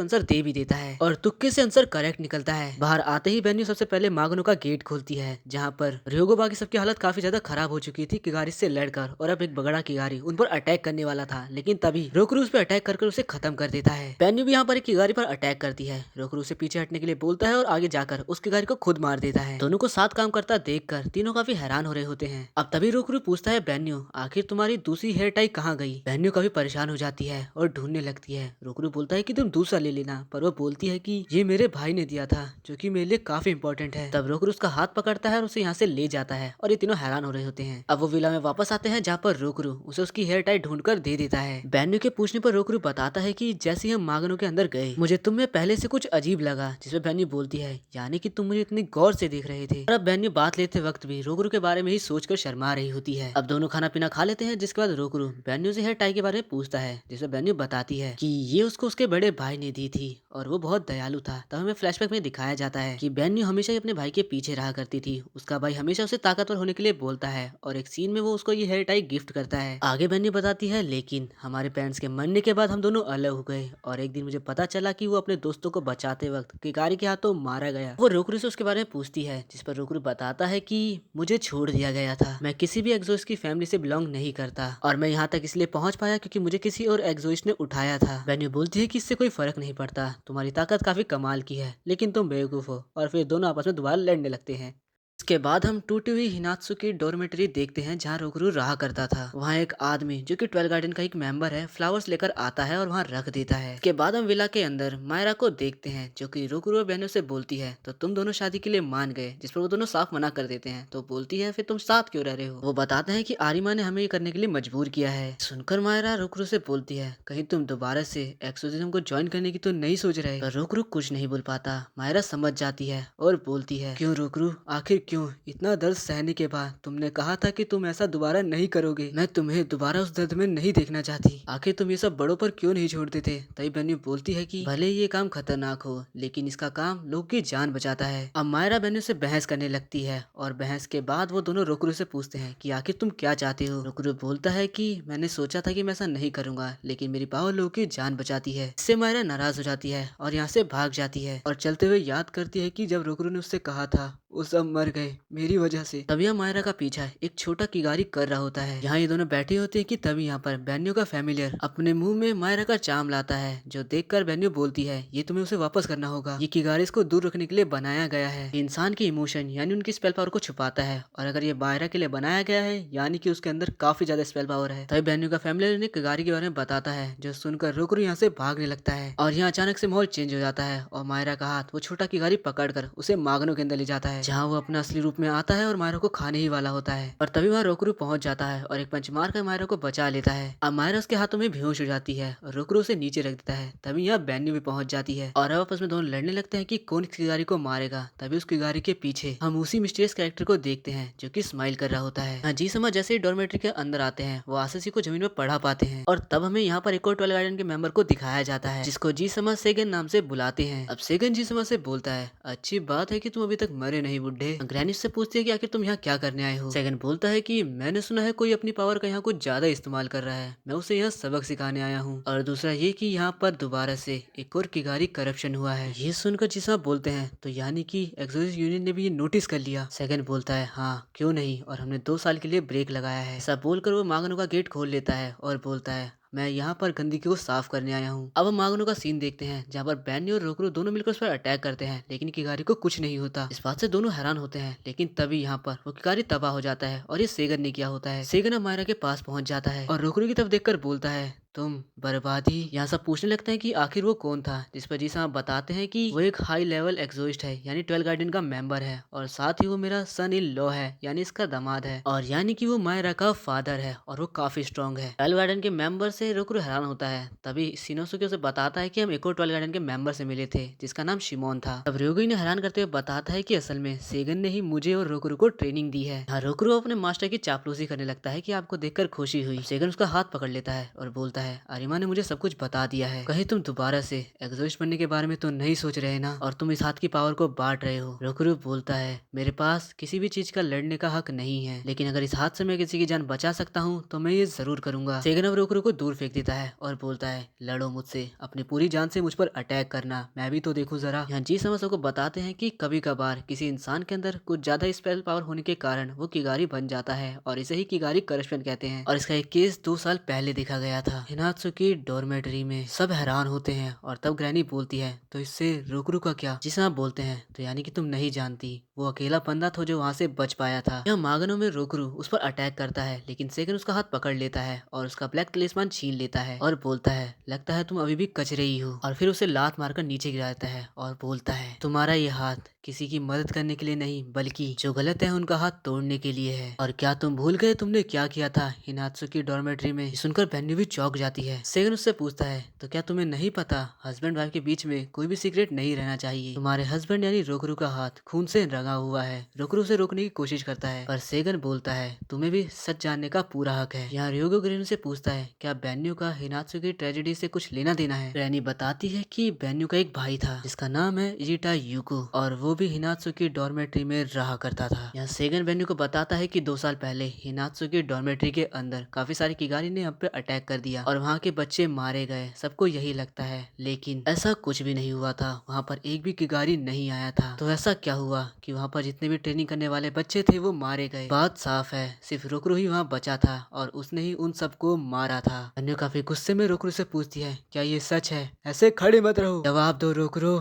आंसर दे भी देता है और तुक्के से आंसर करेक्ट निकलता है। बाहर आते ही बेन्यू सबसे पहले मागनो का गेट खोलती है, जहाँ पर रियोगो बाकी सबकी हालत काफी ज्यादा खराब हो चुकी थी किगारी से लड़कर, और अब एक बगड़ा किगारी उन पर अटैक करने वाला था, लेकिन तभी रोकरू उस पर अटैक करके उसे खत्म कर देता है। बेन्यू भी यहाँ पर एक किगारी पर अटैक करती है। रोकरू उसे पीछे हटने के लिए बोलता है और आगे जाकर उस किगारी को खुद मार देता है। दोनों को साथ काम करता देखकर तीनों काफी हैरान हो रहे होते हैं। अब तभी रोकरू पूछता है, बेन्यू आखिर तुम्हारी दूसरी हेयर टाई कहाँ गई। बेन्यू काफी परेशान हो जाती है और ढूंढने लगती है। रोकरू बोलता है कि तुम दूसरा ले लेना, पर वो बोलती है कि ये मेरे भाई ने दिया था, जो कि मेरे लिए काफी इंपॉर्टेंट है। तब रोकरू उसका हाथ पकड़ता है और उसे यहाँ से ले जाता है और ये तीनों हैरान हो रहे होते हैं। अब वो विला में वापस आते हैं, जहाँ पर रोकरू उसे उसकी हेयर टाई ढूंढकर दे देता है। बेन्यू के पूछने पर रोकरू बताता है कि जैसे हम मागनो के अंदर गए, मुझे तुम में पहले से कुछ अजीब लगा, जिसमें बेन्यू बोलती है, यानी कि तुम मुझे इतनी गौर से देख रहे थे। और अब बेन्यू बात लेते वक्त भी रोकरू के बारे में ही सोचकर शर्मा रही होती है। अब दोनों खाना पीना खा लेते हैं, जिसके बाद रोकरू बेन्यू से हेयर टाई के बारे में पूछता है, जिसमें बेन्यू बताती है कि ये उसको उसके बड़े भाई ने दी थी और वो बहुत दयालु था। तब हमें फ्लैशबैक में दिखाया जाता है कि बेन्यू हमेशा ही अपने भाई के पीछे रहा करती थी। उसका भाई हमेशा उसे ताकतवर होने के लिए बोलता है और एक सीन में वो उसको ये हेयर टाई गिफ्ट करता है। आगे बेन्यू बताती है, लेकिन हमारे पेरेंट्स के मरने के बाद हम दोनों अलग हो गए और एक दिन मुझे पता चला कि वो अपने दोस्तों को बचाते वक्त किगारी के हाथों मारा गया। वो रोकरू से उसके बारे में पूछती है, जिस पर रोकरू बताता है कि मुझे छोड़ दिया गया था, मैं किसी भी एक्सोइस्ट की फैमिली से बिलोंग नहीं करता और मैं यहाँ तक इसलिए पहुंच पाया क्योंकि मुझे किसी और एक्सोइस्ट ने उठाया था। बेन्यू बोलती है कि इससे कोई फर्क नहीं पड़ता, तुम्हारी ताकत काफी कमाल की है, लेकिन तुम बेवकूफ हो। और फिर दोनों आपस में दोबारा लड़ने लगते हैं। इसके बाद हम टूटी हुई हिनात्सु की डॉर्मेटरी देखते हैं, जहाँ रोकरू रहा करता था। वहाँ एक आदमी जो कि 12 गार्डन का एक मेंबर है, फ्लावर्स लेकर आता है और वहाँ रख देता है। इसके बाद हम विला के अंदर मायरा को देखते हैं, जो कि रोकरू और बेन्यू से बोलती है, तो तुम दोनों शादी के लिए मान गए, जिस पर वो दोनों साफ मना कर देते हैं। तो बोलती है, फिर तुम साथ क्यों रह रहे हो। वो बताते हैं कि आरिमा ने हमें ये करने के लिए मजबूर किया है। सुनकर मायरा रोकरू से बोलती है, कहीं तुम दोबारा से एक्सोसिज्म को ज्वाइन करने की तो नहीं सोच रहे। पर रोकरू कुछ नहीं बोल पाता। मायरा समझ जाती है और बोलती है, क्यों रोकरू, आखिर क्यों। इतना दर्द सहने के बाद तुमने कहा था कि तुम ऐसा दोबारा नहीं करोगे। मैं तुम्हें दोबारा उस दर्द में नहीं देखना चाहती। आखिर तुम ये सब बड़ों पर क्यों नहीं छोड़ देते। तभी बेन्यू बोलती है कि भले ये काम खतरनाक हो, लेकिन इसका काम लोगों की जान बचाता है। अब मायरा बेन्यू से बहस करने लगती है और बहस के बाद वो दोनों रोकरू से पूछते हैं कि आखिर तुम क्या चाहते हो। रोकरू बोलता है कि मैंने सोचा था कि मैं ऐसा नहीं करूंगा, लेकिन मेरी पावर लोगों की जान बचाती है। इससे मायरा नाराज हो जाती है और यहाँ से भाग जाती है और चलते हुए याद करती है कि जब रोकरू ने उससे कहा था वो सब मर गए मेरी वजह से। तभी यहाँ मायरा का पीछा एक छोटा किगारी कर रहा होता है। यहाँ ये दोनों बैठे होते हैं कि तभी यहाँ पर बेन्यू का फैमिलियर अपने मुंह में मायरा का चाम लाता है, जो देखकर बेन्यू बोलती है, ये तुम्हें उसे वापस करना होगा। ये किगारी इसको दूर रखने के लिए बनाया गया है। इंसान के इमोशन यानी उनकी स्पेल पावर को छुपाता है, और अगर ये मायरा के लिए बनाया गया है यानी कि उसके अंदर काफी ज्यादा स्पेल पावर है। तभी बेन्यू का फैमिलियर उन्हें किगारी के बारे में बताता है, जो सुनकर रोकरू यहाँ से भागने लगता है। और यहाँ अचानक से माहौल चेंज हो जाता है और मायरा का हाथ वो छोटा किगारी पकड़कर उसे मागनो के अंदर ले जाता है। है, जहाँ वो अपना असली रूप में आता है और मायरा को खाने ही वाला होता है। और तभी वहाँ रोकरू पहुंच जाता है और एक पंच मार कर मायरा को बचा लेता है। अब मायरा उसके हाथों में बेहोश हो जाती है और रोकरू उसे नीचे रख देता है। तभी यहाँ बेन्यू भी पहुंच जाती है और अब आपस में दोनों लड़ने लगते हैं कि कौन किस किगारी को मारेगा। तभी उस किगारी के पीछे हम उसी मिस्टीरियस कैरेक्टर को देखते हैं जो कि स्माइल कर रहा होता है। हाँ जी समझ, जैसे ही डॉर्मेट्री के अंदर आते हैं वो आसिसी को जमीन में पढ़ा पाते हैं और तब हमें यहाँ पर एक और ट्वेल्व गार्डन के मेंबर को दिखाया जाता है जिसको जी समझ सेगन नाम से बुलाते हैं। अब सेगन जी समझ से बोलता है, अच्छी बात है कि तुम अभी तक मरे नहीं बुड्ढे। ग्रैनी से पूछती है कि आखिर तुम यहाँ क्या करने आए हो। सेगन बोलता है कि मैंने सुना है कोई अपनी पावर का यहाँ कुछ ज्यादा इस्तेमाल कर रहा है, मैं उसे यहाँ सबक सिखाने आया हूँ। और दूसरा ये कि यहाँ पर दोबारा से एक और किगारी करप्शन हुआ है। ये सुनकर जिसा बोलते हैं तो यानी कि एग्जोरिस्ट यूनियन ने भी ये नोटिस कर लिया। सेगन बोलता है हाँ क्यों नहीं, और हमने 2 साल के लिए ब्रेक लगाया है। ऐसा बोलकर वो मागनो का गेट खोल लेता है और बोलता है मैं यहाँ पर गंदगी को साफ करने आया हूँ। अब हम मागनो का सीन देखते हैं जहाँ पर बैन्नी और रोकरू दोनों मिलकर उस पर अटैक करते हैं, लेकिन किगारी को कुछ नहीं होता। इस बात से दोनों हैरान होते हैं, लेकिन तभी यहाँ पर वो किगारी तबाह हो जाता है और ये सेगन ने किया होता है। सेगन अब मायरा के पास पहुंच जाता है और रोकरू की तरफ देखकर बोलता है तुम बर्बादी। यहाँ सब पूछने लगते हैं कि आखिर वो कौन था, जिस पर जी साहब बताते हैं कि वो एक हाई लेवल एग्जोस्ट है यानी 12 गार्डन का मेंबर है और साथ ही वो मेरा सन इन लॉ है यानी इसका दामाद है, और यानी कि वो मायरा का फादर है और वो काफी स्ट्रॉन्ग है। 12 गार्डन के मेंबर से रोकरू हैरान होता है। तभी सिनोसुके उसे बताता है कि हम एक और 12 गार्डन के मेंबर से मिले थे जिसका नाम शिमोन था। तब रयोगी ने हैरान करते हुए बताता है कि असल में सेगन ने ही मुझे और रोकरू को ट्रेनिंग दी है। हाँ, रोकरू अपने मास्टर की चापलूसी करने लगता है कि आपको देखकर खुशी हुई। सेगन उसका हाथ पकड़ लेता है और बोलता है आरिमा ने मुझे सब कुछ बता दिया है, कहीं तुम दोबारा से एग्जॉस्ट बनने के बारे में तो नहीं सोच रहे ना, और तुम इस हाथ की पावर को बांट रहे हो। रोकरू बोलता है मेरे पास किसी भी चीज का लड़ने का हक नहीं है, लेकिन अगर इस हाथ से मैं किसी की जान बचा सकता हूँ तो मैं ये जरूर करूंगा। सेगन अब रोकरू को दूर फेंक देता है और बोलता है लड़ो मुझसे, अपनी पूरी जान से मुझ पर अटैक करना, मैं भी तो देखूं जरा। यहाँ जी समझ को बताते हैं कि कभी कभार किसी इंसान के अंदर कुछ ज्यादा स्पेशल पावर होने के कारण वो किगारी बन जाता है और इसे ही किगारी करप्शन कहते हैं। और इसका एक केस 2 साल पहले देखा गया था हिनात्सु की डॉर्मेटरी में। सब हैरान होते हैं और तब ग्रैनी बोलती है तो इससे रोकरू का क्या। जिसे आप बोलते हैं तो यानी कि तुम नहीं जानती, वो अकेला बंदा था जो वहाँ से बच पाया था। यहाँ मागनो में रोकरू उस पर अटैक करता है, लेकिन सेगन उसका हाथ पकड़ लेता है और उसका ब्लैक तलिस्मान छीन लेता है और बोलता है लगता है तुम अभी भी कचरे ही हो, और फिर उसे लात मारकर नीचे गिरा देता है और बोलता है तुम्हारा ये हाथ किसी की मदद करने के लिए नहीं बल्कि जो गलत है उनका हाथ तोड़ने के लिए है। और क्या तुम भूल गए तुमने क्या किया था हिनात्सु की डॉर्मेट्री में। सुनकर बेन्यू भी चौंक जाती है। सेगन उससे पूछता है तो क्या तुम्हें नहीं पता हस्बैंड वाइफ के बीच में कोई भी सीक्रेट नहीं रहना चाहिए, तुम्हारे हस्बैंड यानी रोकरू का हाथ खून से रंगा हुआ है। रोकरू उसे रोकने की कोशिश करता है पर सेगन बोलता है तुम्हें भी सच जानने का पूरा हक है। यहाँ रियोगो ग्रेनी से पूछता है क्या बेन्यू का हिनात्सु की ट्रेजेडी से कुछ लेना देना है। ग्रैनी बताती है कि बेन्यू का एक भाई था जिसका नाम है इजिटा यूको और वो भी हिनात्सु की डॉर्मेट्री में रहा करता था। यहाँ सेगन बेन्यू को बताता है कि 2 साल पहले हिनात्सु की डॉर्मेट्री के अंदर काफी सारी किगारी ने हम पे अटैक कर दिया और वहाँ के बच्चे मारे गए। सबको यही लगता है, लेकिन ऐसा कुछ भी नहीं हुआ था, वहाँ पर एक भी किगारी नहीं आया था। तो ऐसा क्या हुआ कि वहाँ पर जितने भी ट्रेनिंग करने वाले बच्चे थे वो मारे गए। बात साफ है, सिर्फ रोकरू ही वहाँ बचा था और उसने ही उन सबको मारा था। बेन्यू काफी गुस्से में रोकरू से पूछती है क्या ये सच है, ऐसे खड़े मत रहो, जवाब दो रोकरू।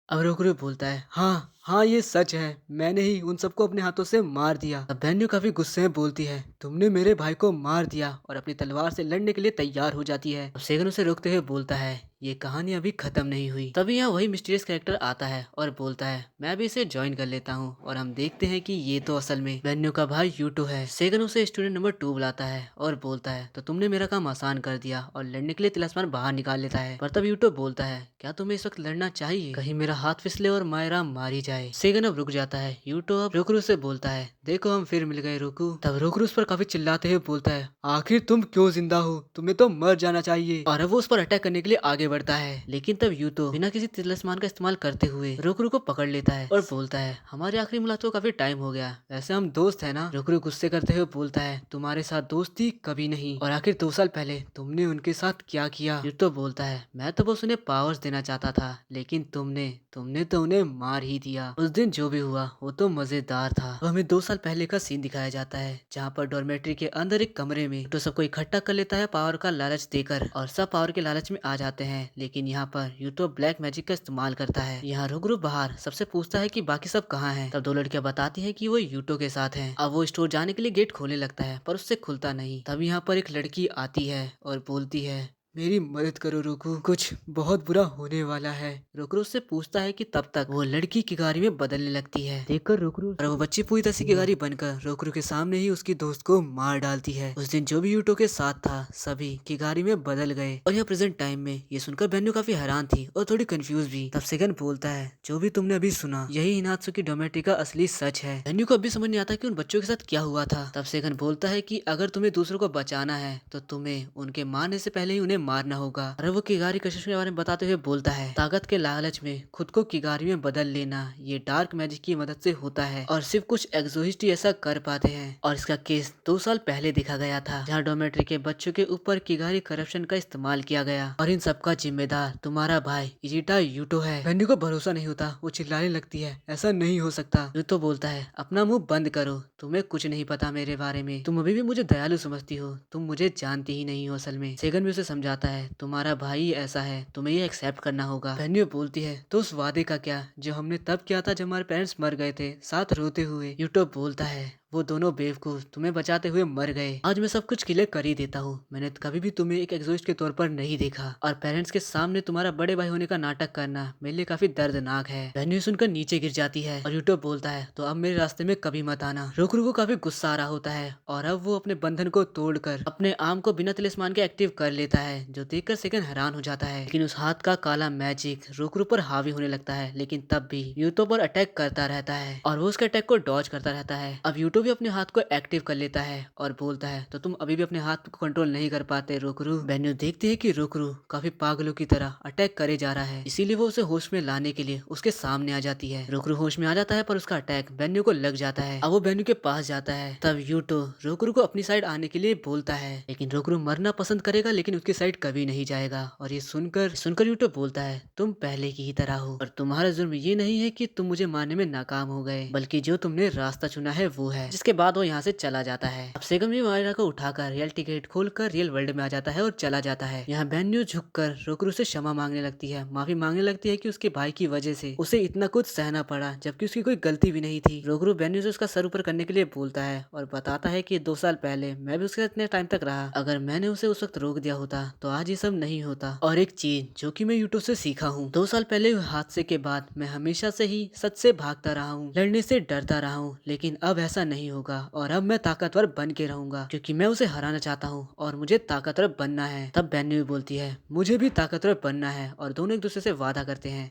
अब रोकरू बोलता है हाँ हाँ ये सच है, मैंने ही उन सबको अपने हाथों से मार दिया। अब बेन्यू काफी गुस्से में बोलती है तुमने मेरे भाई को मार दिया और अपनी तलवार से लड़ने के लिए तैयार हो जाती है। अब सेगन उसे रोकते हुए बोलता है ये कहानी अभी खत्म नहीं हुई। तभी यहाँ वही मिस्टीरियस कैरेक्टर आता है और बोलता है मैं भी इसे ज्वाइन कर लेता हूँ, और हम देखते हैं कि ये तो असल में बेन्यू का भाई यूटो है। सेगन उसे स्टूडेंट नंबर 2 बुलाता है और बोलता है तो तुमने मेरा काम आसान कर दिया, और लड़ने के लिए तिलस्मान बाहर निकाल लेता है। पर तब यूटो बोलता है क्या तुम्हें इस वक्त लड़ना चाहिए, कहीं मेरा हाथ फिसले और मायरा मारी जाए। सेगन अब रुक जाता है। यूटो अब रोकरू से बोलता है देखो हम फिर मिल गए रोकू। तब रोकरू उस पर काफी चिल्लाते हुए बोलता है आखिर तुम क्यों जिंदा हो, तुम्हें तो मर जाना चाहिए। और अब वो उस पर अटैक करने के लिए आगे बढ़ता है, लेकिन तब यूटो बिना किसी तिलस्मान का इस्तेमाल करते हुए रोकरू को पकड़ लेता है और बोलता है हमारी आखिरी मुलाकात को काफी टाइम हो गया, वैसे हम दोस्त है ना। रोकरू गुस्से करते हुए बोलता है तुम्हारे साथ दोस्ती कभी नहीं, और आखिर 2 साल पहले तुमने उनके साथ क्या किया। यूटो बोलता है मैं तो बस उन्हें पावर्स देना चाहता था, लेकिन तुमने तो उन्हें मार ही दिया। उस दिन जो भी हुआ वो तो मजेदार था। अब हमें 2 साल पहले का सीन दिखाया जाता है जहाँ पर डॉर्मेट्री के अंदर एक कमरे में तो सबको इकट्ठा कर लेता है पावर का लालच देकर, और सब पावर के लालच में आ जाते हैं। लेकिन यहाँ पर यूटो ब्लैक मैजिक का इस्तेमाल करता है। यहाँ रोकरू बाहर सबसे पूछता है कि बाकी सब कहाँ हैं। तब 2 लड़कियां बताती हैं कि वो यूटो के साथ हैं। अब वो स्टोर जाने के लिए गेट खोलने लगता है पर उससे खुलता नहीं। तब यहाँ पर एक लड़की आती है और बोलती है मेरी मदद करो रोकू, कुछ बहुत बुरा होने वाला है। रोकरू उससे पूछता है कि तब तक वो लड़की की गाड़ी में बदलने लगती है। देखकर रोकरू और वो बच्ची पूरी तरह से की गाड़ी बनकर रोकरू के सामने ही उसकी दोस्त को मार डालती है। उस दिन जो भी यूटो के साथ था सभी की गाड़ी में बदल गए। और यहाँ प्रेजेंट टाइम में ये सुनकर बेन्यू काफी हैरान थी और थोड़ी कंफ्यूज भी। तब सेकंड बोलता है, जो भी तुमने अभी सुना यही हिनात्सु की डोमेट्री का असली सच है। बेन्यू को अभी समझ नहीं आता कि उन बच्चों के साथ क्या हुआ था। तब सेकंड बोलता है कि अगर तुम्हें दूसरों को बचाना है तो तुम्हें उनके मारने से पहले ही उन्हें मारना होगा। और वो किगारी कशिश के बारे में बताते हुए बोलता है, ताकत के लालच में खुद को किगारी में बदल लेना ये डार्क मैजिक की मदद से होता है और सिर्फ कुछ एक्सोसिस्ट ही ऐसा कर पाते हैं। और इसका केस 2 साल पहले देखा गया था, जहाँ डोमेट्री के बच्चों के ऊपर किगारी करप्शन का इस्तेमाल किया गया और इन सबका जिम्मेदार तुम्हारा भाई इजिटा यूटो है। बेन्यू को भरोसा नहीं होता, वो चिल्लाने लगती है, ऐसा नहीं हो सकता। यूटो बोलता है, अपना मुंह बंद करो, तुम्हें कुछ नहीं पता मेरे बारे में, तुम अभी भी मुझे दयालु समझती हो, तुम मुझे जानती ही नहीं हो असल में। सेगन भी उसे समझाता है, तुम्हारा भाई ऐसा है, तुम्हें ये एक्सेप्ट करना होगा। बेन्यू बोलती है, तो उस वादे का क्या जो हमने तब किया था जब हमारे पेरेंट्स मर गए थे, साथ रोते हुए। यूटो बोलता है, वो दोनों बेवकूफ तुम्हें बचाते हुए मर गए। आज मैं सब कुछ क्लियर कर ही देता हूँ, मैंने कभी भी तुम्हें एक एग्जॉस्ट के तौर पर नहीं देखा और पेरेंट्स के सामने तुम्हारा बड़े भाई होने का नाटक करना मेरे लिए काफी दर्दनाक है। बेन्यू सुनकर नीचे गिर जाती है और यूटो बोलता है, तो अब मेरे रास्ते में कभी मत आना। रोकरू को काफी गुस्सा आ रहा होता है और अब वो अपने बंधन को तोड़कर अपने आर्म को बिना तिलिस्मान के एक्टिव कर लेता है, जो देखकर सेकंड हैरान हो जाता है। लेकिन उस हाथ का काला मैजिक रोकरू पर हावी होने लगता है, लेकिन तब भी यूटो पर अटैक करता रहता है और वो उसके अटैक को डॉज करता रहता है। अब यूटो भी अपने हाथ को एक्टिव कर लेता है और बोलता है, तो तुम अभी भी अपने हाथ को कंट्रोल नहीं कर पाते रोकरू। बेन्यू देखते है कि रोकरू काफी पागलों की तरह अटैक करे जा रहा है, इसीलिए वो उसे होश में लाने के लिए उसके सामने आ जाती है। रोकरू होश में आ जाता है पर उसका अटैक बेन्यू को लग जाता है। अब वो बेन्यू के पास जाता है, तब यूटो रोकरू को अपनी साइड आने के लिए बोलता है, लेकिन रोकरू मरना पसंद करेगा लेकिन उसकी साइड कभी नहीं जाएगा। और ये सुनकर यूटो बोलता है, तुम पहले की ही तरह हो और तुम्हारा जुर्म ये नहीं है कि तुम मुझे मारने में नाकाम हो गए, बल्कि जो तुमने रास्ता चुना है वो है। जिसके बाद वो यहाँ से चला जाता है। अब सेगम भी मायरा को उठाकर रियल टिकट खोलकर रियल वर्ल्ड में आ जाता है और चला जाता है। यहाँ बेन्यू झुककर रोकरू से क्षमा मांगने लगती है, माफी मांगने लगती है कि उसके भाई की वजह से उसे इतना कुछ सहना पड़ा जबकि उसकी कोई गलती भी नहीं थी। रोकरू बेन्यू से उसका सर ऊपर करने के लिए बोलता है और बताता है कि 2 साल पहले मैं भी उसके साथ इतने टाइम तक रहा, अगर मैंने उसे उस वक्त रोक दिया होता तो आज ये सब नहीं होता। और एक चीज जो कि मैं यूट्यूब से सीखा हूँ, 2 साल पहले हुए हादसे के बाद मैं हमेशा से ही सच से भागता रहा हूँ, लड़ने से डरता रहा हूँ, लेकिन अब ऐसा नहीं होगा और अब मैं ताकतवर बन के रहूंगा क्योंकि मैं उसे हराना चाहता हूँ और मुझे ताकतवर बनना है। तब बेन्यू बोलती है, मुझे भी ताकतवर बनना है और दोनों एक दूसरे से वादा करते हैं।